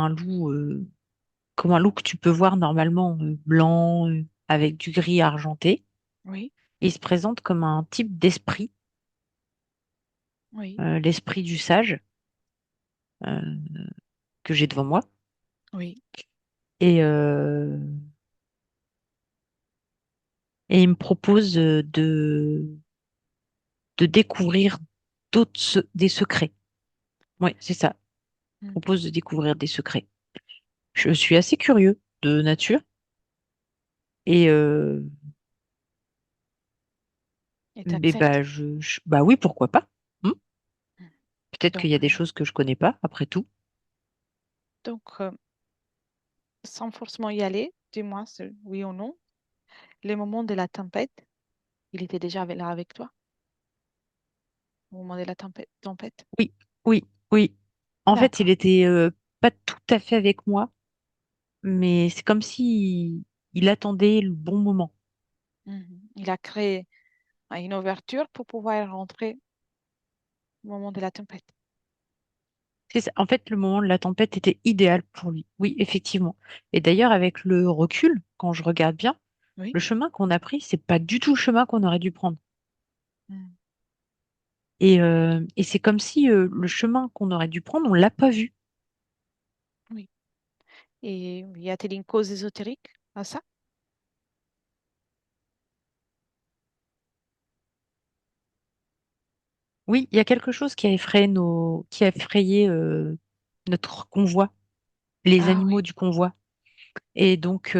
loup que tu peux voir normalement blanc, avec du gris argenté. Oui, Il se présente comme un type d'esprit, oui, l'esprit du sage euh, que j'ai devant moi. oui. Et, et il me propose de découvrir des secrets. Oui, c'est ça. Il Mm. propose de découvrir des secrets. Je suis assez curieux de nature et, Et tu mais acceptes. bah, bah oui, pourquoi pas? Hmm. Mm. Peut-être qu'il y a Donc, des choses que je connais pas, après tout. donc, sans forcément y aller, dis-moi oui ou non, le moment de la tempête, il était déjà là avec toi, au moment de la tempête. Oui, oui, oui. En fait, il D'accord. était pas tout à fait avec moi, mais c'est comme si il attendait le bon moment. Mhm. Il a créé une ouverture pour pouvoir rentrer au moment de la tempête. C'est ça. En fait, le moment de la tempête était idéal pour lui. Oui, effectivement. Et d'ailleurs, avec le recul, quand je regarde bien, Oui. le chemin qu'on a pris, c'est pas du tout le chemin qu'on aurait dû prendre. Mhm. Et c'est comme si le chemin qu'on aurait dû prendre, on l'a pas vu. Oui. Et y a-t-il une cause ésotérique à ça? Oui, il y a quelque chose qui a effrayé qui a effrayé notre convoi, les Ah animaux oui, du convoi. Et donc,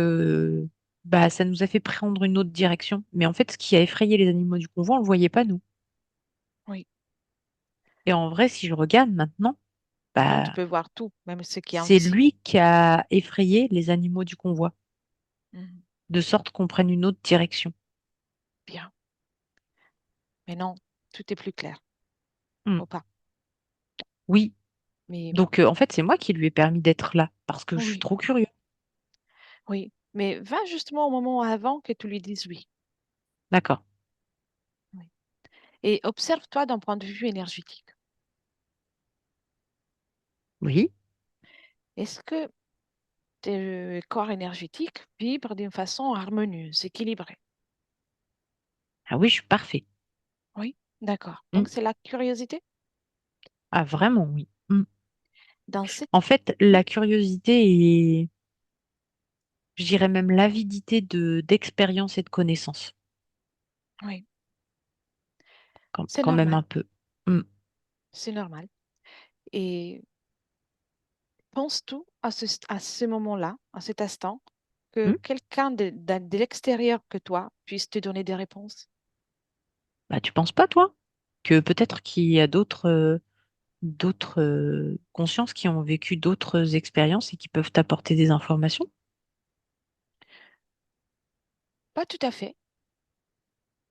bah, ça nous a fait prendre une autre direction. Mais en fait, ce qui a effrayé les animaux du convoi, on le voyait pas nous. oui. Et en vrai, si je regarde maintenant, Maintenant, tu bah, peux voir tout, même ce qui est c'est invisible. lui qui a effrayé les animaux du convoi, Mhm. de sorte qu'on prenne une autre direction. Bien. Mais non, tout est plus clair, Hmm. ou pas? Oui. Mais Donc, en fait, c'est moi qui lui ai permis d'être là, parce que je suis oui, trop curieux. oui. Mais va justement au moment avant que tu lui dises oui. D'accord. Oui. Et observe-toi d'un point de vue énergétique. Oui. Est-ce que tes corps énergétiques vibrent d'une façon harmonieuse, équilibrée? Ah oui, je suis parfait. Oui, d'accord. Hmm. Donc, c'est la curiosité. Ah, vraiment, oui. Hmm. Dans cette... En fait, Oui, la curiosité et, je dirais même l'avidité d'expérience et de connaissances, oui, quand, c'est quand même normal. un peu. Hmm. C'est normal. Et penses-tu à ce moment-là, à cet instant, que Hmm. quelqu'un de l'extérieur que toi puisse te donner des réponses? Bah, tu penses pas, toi, que peut-être qu'il y a d'autres consciences qui ont vécu d'autres expériences et qui peuvent t'apporter des informations? Pas tout à fait.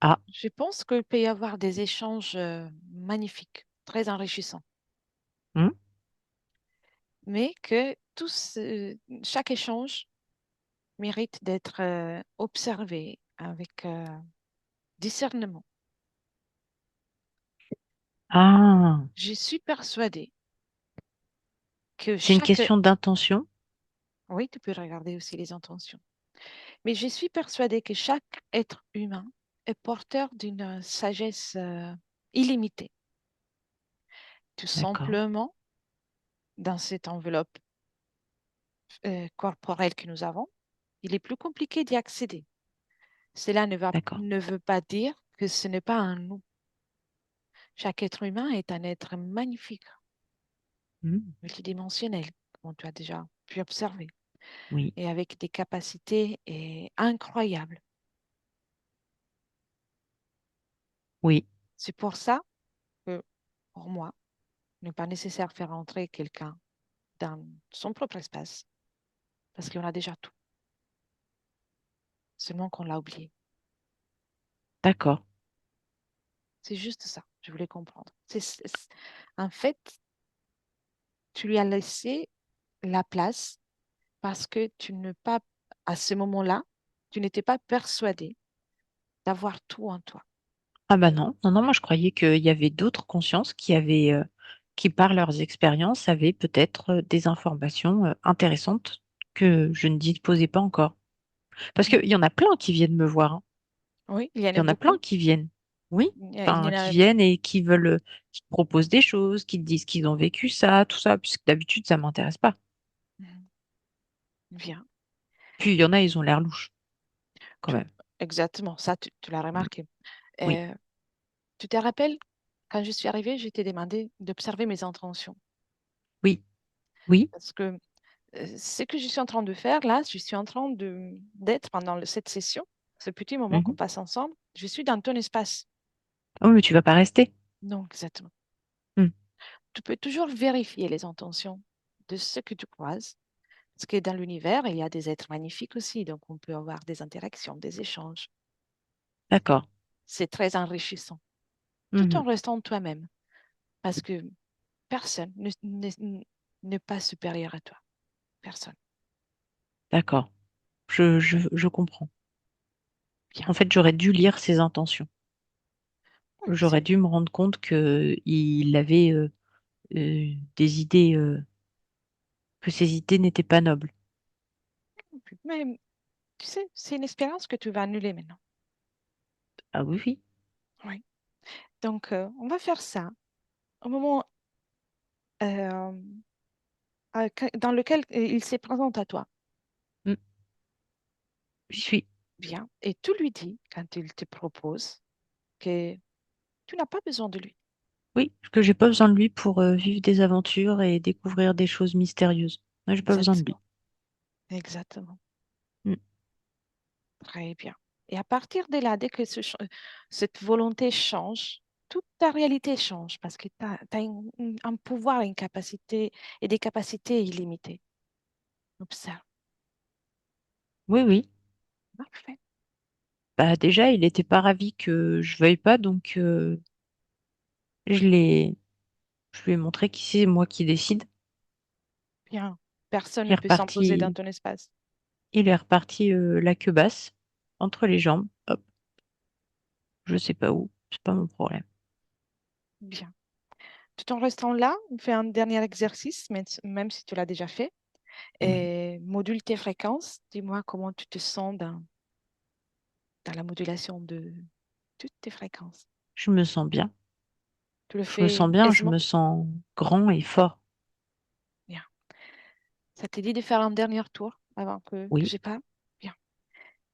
Ah, Je pense qu'il peut y avoir des échanges magnifiques, très enrichissants, hmm, mais que chaque échange mérite d'être observé avec discernement. ah, Je suis persuadée que c'est une chaque... question d'intention. Oui, tu peux regarder aussi les intentions. Mais je suis persuadée que chaque être humain est porteur d'une sagesse illimitée. Tout D'accord, simplement, dans cette enveloppe corporelle que nous avons, il est plus compliqué d'y accéder. Cela d'accord. ne veut pas dire que ce n'est pas un nous. Chaque être humain est un être magnifique, Hmm, multidimensionnel, comme tu as déjà pu observer, oui, et avec des capacités incroyables. oui, C'est pour ça que, pour moi, il n'est pas nécessaire de faire entrer quelqu'un dans son propre espace, parce qu'on a déjà tout, seulement qu'on l'a oublié. d'accord. C'est juste ça, je voulais comprendre. En fait, tu lui as laissé la place parce que tu ne pas, à ce moment-là, tu n'étais pas persuadé d'avoir tout en toi. Ah bah non, non, non, moi je croyais qu'il y avait d'autres consciences qui par leurs expériences, avaient peut-être des informations intéressantes que je ne disposais pas encore. Parce Mm. qu'il y en a plein qui viennent me voir, hein. Oui, il y en Il a y en a plein beaucoup. qui viennent. Oui, Il y enfin, en qui a, viennent et qui veulent, qui te proposent des choses, qui te disent qu'ils ont vécu ça, tout ça, puisque d'habitude, ça m'intéresse pas. mm, bien. Puis il y en a, ils ont l'air louches, quand Tu- même. Exactement, ça, tu l'as Mm. remarqué. Oui, Euh, tu te rappelles, quand je suis arrivée, je t'ai demandé d'observer mes intentions. oui, oui. Parce que ce que je suis en train de faire là, je suis en train d'être pendant cette session, ce petit moment qu'on Mhm. passe ensemble, je suis dans ton espace. Oh, mais tu vas pas rester. Non, exactement. Mm. Tu peux toujours vérifier les intentions de ceux que tu croises, parce que dans l'univers, il y a des êtres magnifiques aussi, donc on peut avoir des interactions, des échanges. D'accord. C'est très enrichissant, tout Mhm. en restant toi-même, parce que personne n'est pas supérieur à toi. Personne. D'accord. Je comprends. Bien. En fait, j'aurais dû lire ses intentions. Oui, J'aurais dû me rendre compte que il avait des idées, que ses idées n'étaient pas nobles. mais tu sais, c'est une expérience que tu vas annuler maintenant. Ah oui, oui. Oui. Donc, on va faire ça au moment euh, dans lequel il se présente à toi. Mm, j'y suis. Bien. Et tu lui dis, quand il te propose, que tu n'as pas besoin de lui. Oui, parce que j'ai pas besoin de lui pour vivre des aventures et découvrir des choses mystérieuses. Moi, j'ai pas besoin de lui. Exactement. Exactement. Mm. Très bien. Et à partir de là, dès que cette volonté change, toute ta réalité change parce que tu as, un pouvoir, une capacité et des capacités illimitées. Observe. Oui, oui. Parfait. Bah déjà, il était pas ravi que je veuille pas, donc je l'ai, je lui ai montré qui c'est moi qui décide. Bien. Personne Il ne est peut s'imposer dans reparti, ton espace. il est reparti la queue basse entre les jambes. Hop, je sais pas où, c'est pas mon problème. Bien. Tout en restant là, on fait un dernier exercice, même si tu l'as déjà fait. Oui. Et module tes fréquences. Dis-moi comment tu te sens dans la modulation de toutes tes fréquences. Je me sens bien. Tu le Je me fais sens bien, je aisément. me sens grand et fort. Bien. Ça t'est dit de faire un dernier tour avant que Oui, j'ai pas? Bien.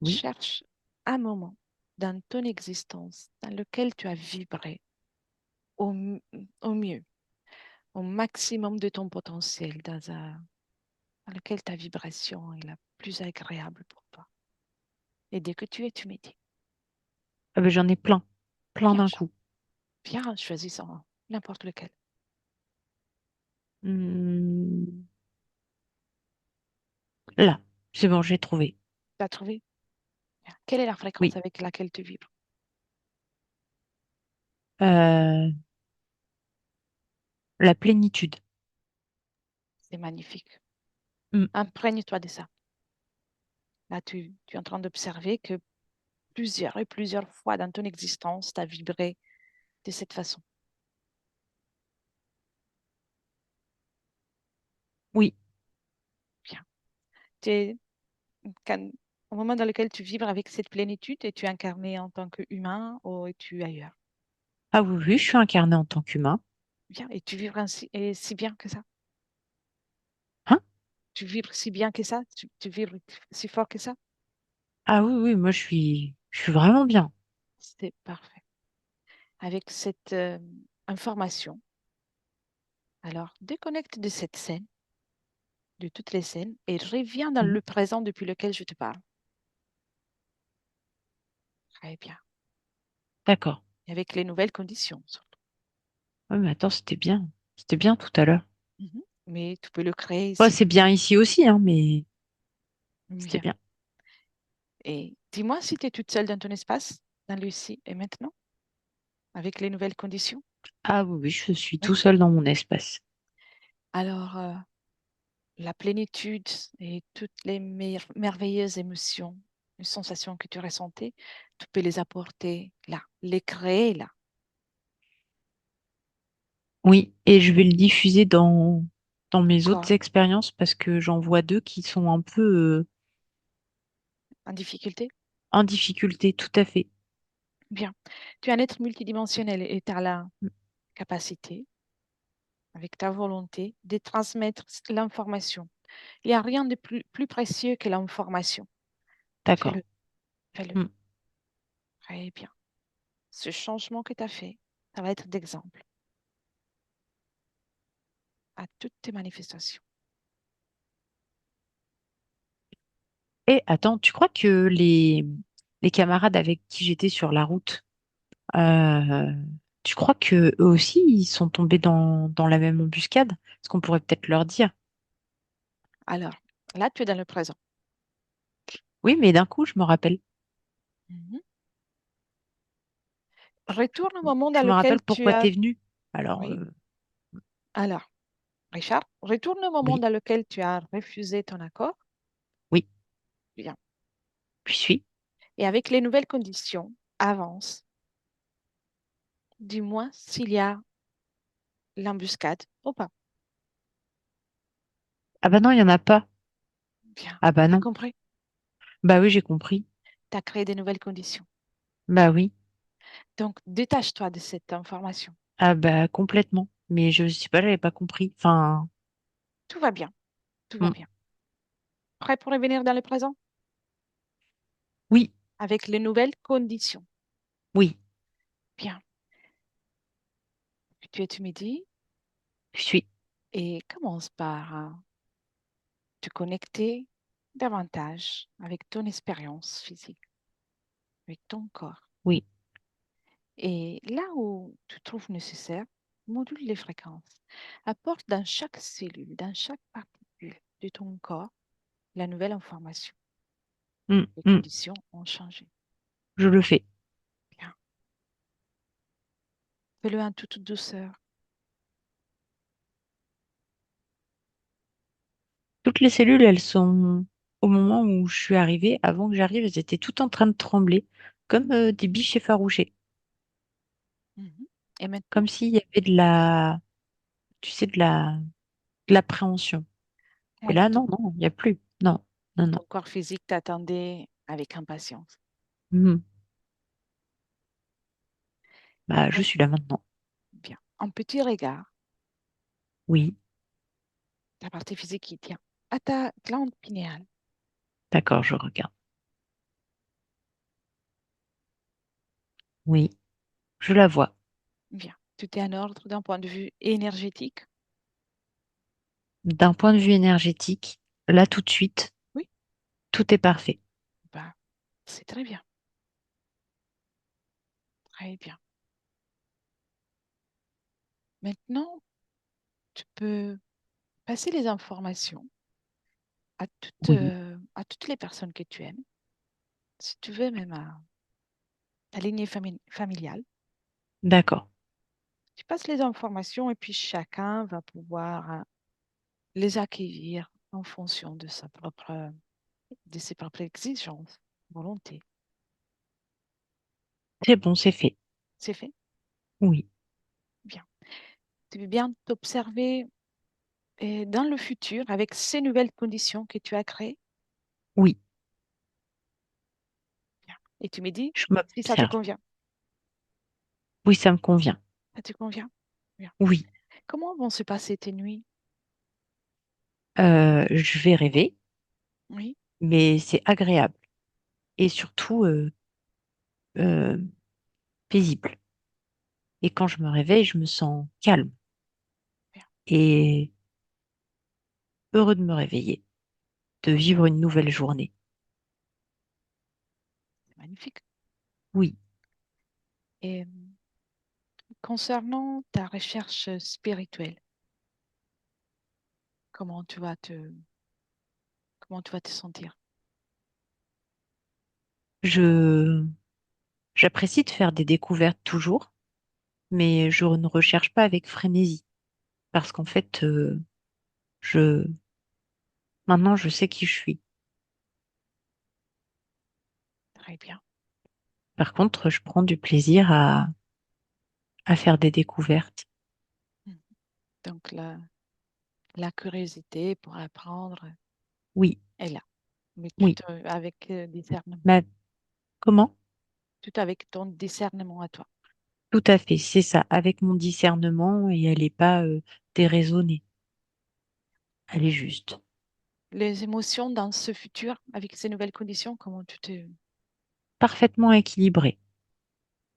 oui, Cherche un moment dans ton existence dans lequel tu as vibré au, m- au mieux, au maximum de ton potentiel, dans lequel ta vibration est la plus agréable pour toi. Et dès que tu es, tu me dis, ah ben, j'en ai plein, plein bien, d'un coup. bien, choisis-en n'importe lequel. Hmm, là, c'est bon, j'ai trouvé. Tu as trouvé? Bien. Quelle est la fréquence Oui, avec laquelle tu vibres? euh, la plénitude. C'est magnifique. Hmm, Imprègne-toi de ça. Là, tu es en train d'observer que plusieurs et plusieurs fois dans ton existence, tu as vibré de cette façon. oui, Bien. Tu quand- Au moment dans lequel tu vibres avec cette plénitude, es-tu incarné en tant qu'humain ou es-tu ailleurs? ah oui, oui, je suis incarnée en tant qu'humain. Bien. Et tu vibres ainsi, et si bien que ça? Hein? Tu vibres si bien que ça? Tu vibres si fort que ça? Ah oui, oui, moi je suis vraiment bien. C'est parfait. Avec cette information, alors déconnecte de cette scène, de toutes les scènes, et reviens dans Hmm, le présent depuis lequel je te parle. Très bien. d'accord. Et avec les nouvelles conditions, surtout. Oui, mais attends, c'était bien tout à l'heure. Mhm. Mais tu peux le créer Bon, ici. c'est bien ici aussi, hein, mais c'était Bien. bien. Et dis-moi si tu es toute seule dans ton espace, dans le ici et maintenant, avec les nouvelles conditions. Ah oui, oui, je suis tout Oui. seul dans mon espace. Alors, la plénitude et toutes les merveilleuses émotions, les sensations que tu ressentais, tu peux les apporter là, les créer là. Oui, et je vais le diffuser dans mes autres Encore expériences parce que j'en vois deux qui sont un peu en difficulté. en difficulté, tout à fait. Bien. Tu es un être multidimensionnel et tu as la capacité, avec ta volonté, de transmettre l'information. Il n'y a rien de plus précieux que l'information. D'accord. Fais-le, fais-le. Hmm. Très bien. Ce changement que tu as fait, ça va être d'exemple à toutes tes manifestations. Et attends, tu crois que les camarades avec qui j'étais sur la route, euh, tu crois que eux aussi, ils sont tombés dans la même embuscade? Est-ce qu'on pourrait peut-être leur dire? Alors, là, tu es dans le présent. Oui, mais d'un coup, je me rappelle. Mhm. Retourne au moment dans Je me lequel rappelle tu pourquoi as... t'es venu. Alors, Oui, Alors, Richard, retourne au moment Oui, dans lequel tu as refusé ton accord. oui, Bien. je suis. Et avec les nouvelles conditions, avance. Dis-moi s'il y a l'embuscade ou pas. Ah bah non, il y en a pas. Bien. Ah bah T'as non. compris? Bah oui, j'ai compris. Tu as créé des nouvelles conditions. Bah oui. Donc, détache-toi de cette information. Ah bah complètement. Mais je sais pas, j'avais pas compris. Enfin, Tout va bien. Tout va hmm, bien. Prêt pour revenir dans le présent? oui, Avec les nouvelles conditions. oui, Bien. Tu es midi je suis. et commence par te connecter davantage avec ton expérience physique, avec ton corps. Oui, Et là où tu trouves nécessaire, module les fréquences. Apporte dans chaque cellule, dans chaque particule de ton corps, la nouvelle information. hmm, Les hmm, conditions ont changé. je le fais. Bien. Fais-le en toute douceur. Toutes les cellules, elles sont au moment où je suis arrivée, avant que j'arrive, elles étaient toutes en train de trembler, comme des biches effarouchées, Mhm. Et maintenant, comme s'il y avait de la, tu sais, de l'appréhension. Et oui, là, non, non, il n'y a plus. Non, non, non. ton corps physique t'attendait avec impatience. Mhm. Bah, je Donc, suis là maintenant. bien. Un petit regard, Oui, la partie physique qui tient à ta glande pinéale. d'accord, je regarde. Oui, je la vois. Bien. Tout est en ordre d'un point de vue énergétique. D'un point de vue énergétique, là, tout de suite, Oui. tout est parfait. Bah, c'est très bien. Très bien. Maintenant, tu peux passer les informations Oui, à toutes les personnes que tu aimes, si tu veux, même à ta lignée familiale. d'accord. Tu passes les informations et puis chacun va pouvoir les accueillir en fonction de de ses propres exigences, volonté. C'est bon, c'est fait. C'est fait? Oui, Bien. Tu veux bien t'observer dans le futur avec ces nouvelles conditions que tu as créées? oui, Bien. Et tu me dis je si ça te m'observe. convient. Oui, ça me convient. Ça te convient? Bien. Oui, Comment vont se passer tes nuits? je vais rêver, Oui, mais c'est agréable et surtout euh, paisible. Et quand je me réveille, je me sens calme bien. et heureux de me réveiller, de vivre une nouvelle journée. C'est magnifique. Oui, Et concernant ta recherche spirituelle, comment tu vas comment tu vas te sentir? je j'apprécie de faire des découvertes toujours, mais je ne recherche pas avec frénésie parce qu'en fait, je maintenant je sais qui je suis. Très bien. Par contre, je prends du plaisir à faire des découvertes. Mhm. Donc la curiosité pour apprendre Oui, est là, mais oui. avec discernement, Mais comment? tout avec ton discernement à toi. Tout à fait, c'est ça, avec mon discernement et elle n'est pas déraisonnée, elle est juste. Les émotions dans ce futur, avec ces nouvelles conditions, comment tu te... Parfaitement équilibrée.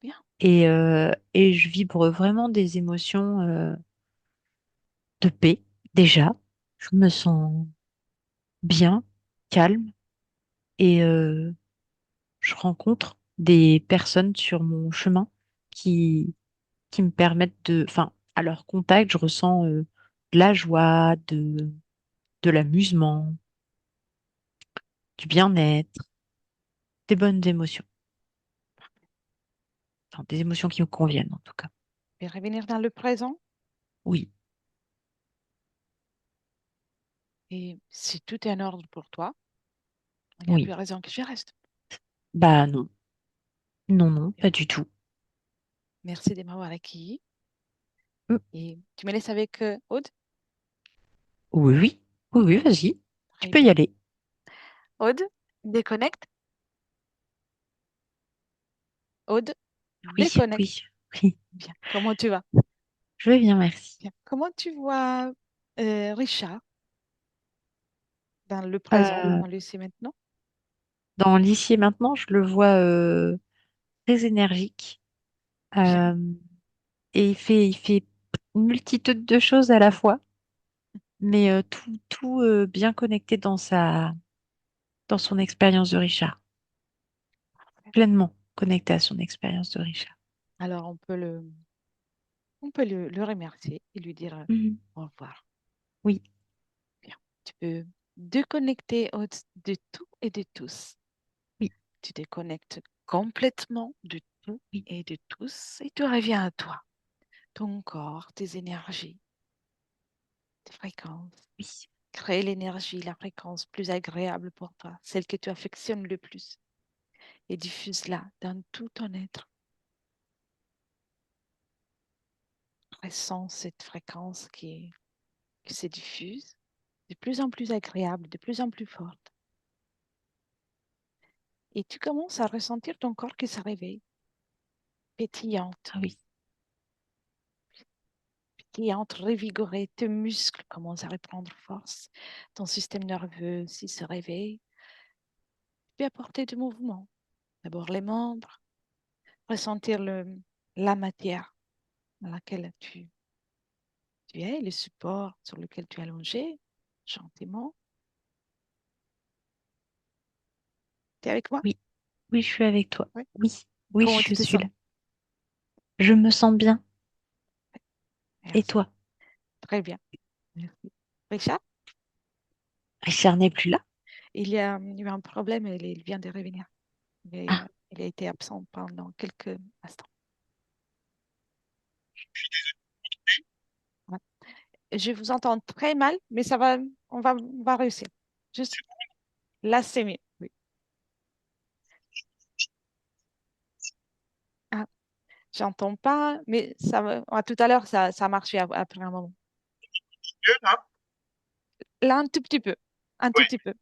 Bien, Et je vibre vraiment des émotions de paix, déjà. Je me sens bien, calme, et je rencontre des personnes sur mon chemin qui, qui me permettent de... Enfin, à leur contact, je ressens de la joie, de l'amusement, du bien-être, des bonnes émotions. Enfin, des émotions qui me conviennent, en tout cas. et revenir dans le présent, Oui, Et si tout est en ordre pour toi, il n'y a Oui. plus raison que je reste. Bah non. Non, non, pas du tout. Merci de m'avoir accueilli. Mm. Et tu me laisses avec Aude? Oui, oui. Oui, oui, vas-y. Tu Très peux y bien. aller. Aude, déconnecte. Aude, Oui, déconnecte. oui, oui. Bien. Comment tu vas? Je vais bien, merci. Bien. Comment tu vois Richard dans le présent, Euh, dans le ici et maintenant? Dans l'ici et maintenant, je le vois très énergique. Bien. Euh, et il fait une multitude de choses à la fois, mais tout bien connecté dans son expérience de Richard. Pleinement connecté à son expérience de Richard. Alors, on peut le remercier et lui dire Mhm. au revoir. Oui, Bien. Tu peux déconnecter de tout et de tous. oui, Tu déconnectes complètement de tout oui, et de tous et tu reviens à toi, ton corps, tes énergies, tes fréquences. oui, Crée l'énergie, la fréquence plus agréable pour toi, celle que tu affectionnes le plus et diffuse-la dans tout ton être. Ressens cette fréquence qui se diffuse de plus en plus agréable, de plus en plus forte. Et tu commences à ressentir ton corps qui se réveille, pétillante, ah oui, pétillante, revigorée. Tes muscles commencent à reprendre force. Ton système nerveux s'il se réveille. Tu peux apporter du mouvement. D'abord les membres, ressentir la matière dans laquelle tu es, le support sur lequel tu es allongé, gentiment. Tu es avec moi? oui, oui, je suis avec toi. Oui. Oui, oui, Comment tu je te suis sens? là. Je me sens bien. Et Merci. toi? Très bien. Merci. Richard, Richard n'est plus là? il y a eu un problème et il vient de revenir. Ah, Il a été absent pendant quelques instants. Ouais. Je vous entends très mal, mais ça va, on va réussir. Juste là, c'est mieux. Oui. Ah, j'entends pas, mais ça va. Tout à l'heure, ça a marché après un moment. Mieux, là? Là, un tout petit peu. Un Oui. tout petit peu.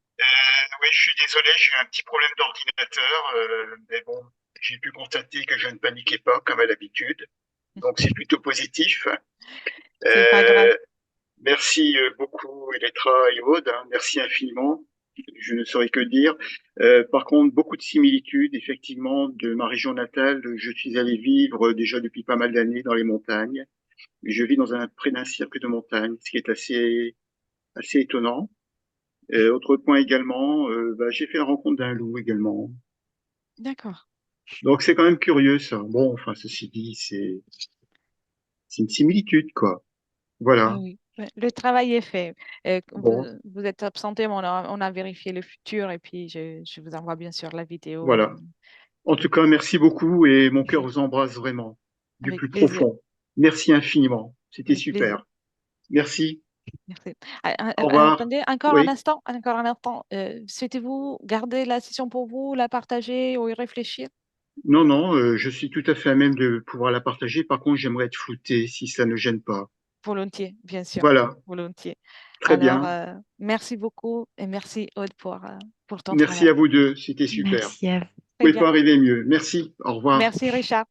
Oui, je suis désolé, j'ai eu un petit problème d'ordinateur, mais bon, j'ai pu constater que je ne paniquais pas comme à l'habitude, donc c'est plutôt positif. C'est pas grave. Euh, Merci beaucoup, Elettra et Aude, hein, merci infiniment. Je ne saurais que dire. Par contre, beaucoup de similitudes, effectivement, de ma région natale. Je suis allé vivre déjà depuis pas mal d'années dans les montagnes. Je vis près d'un cirque de montagne, ce qui est assez étonnant. Autre point également, bah, j'ai fait la rencontre d'un loup également. D'accord. Donc c'est quand même curieux ça. Bon, enfin ceci dit, c'est une similitude quoi. Ah Voilà. oui, ouais, le travail est fait. Vous, Bon, vous êtes absenté, mais on a vérifié le futur et puis je vous envoie bien sûr la vidéo voilà. En tout cas, merci beaucoup et mon cœur Bien. vous embrasse vraiment du Avec plus plaisir. profond. Merci infiniment. C'était Avec plaisir. super. Merci. Merci. Au revoir. Attendez, encore un Oui. instant, encore un instant. Souhaitez-vous garder la session pour vous, la partager ou y réfléchir? Non, non, je suis tout à fait à même de pouvoir la partager. Par contre, j'aimerais être flouté si ça ne gêne pas. Volontiers, bien sûr, Voilà. volontiers. Très Alors, bien. merci beaucoup et merci Aude pour ton Merci travail. à vous deux. C'était super. merci à vous. Vous Très pouvez bien. pas arriver mieux. Merci. Au revoir. Merci Richard.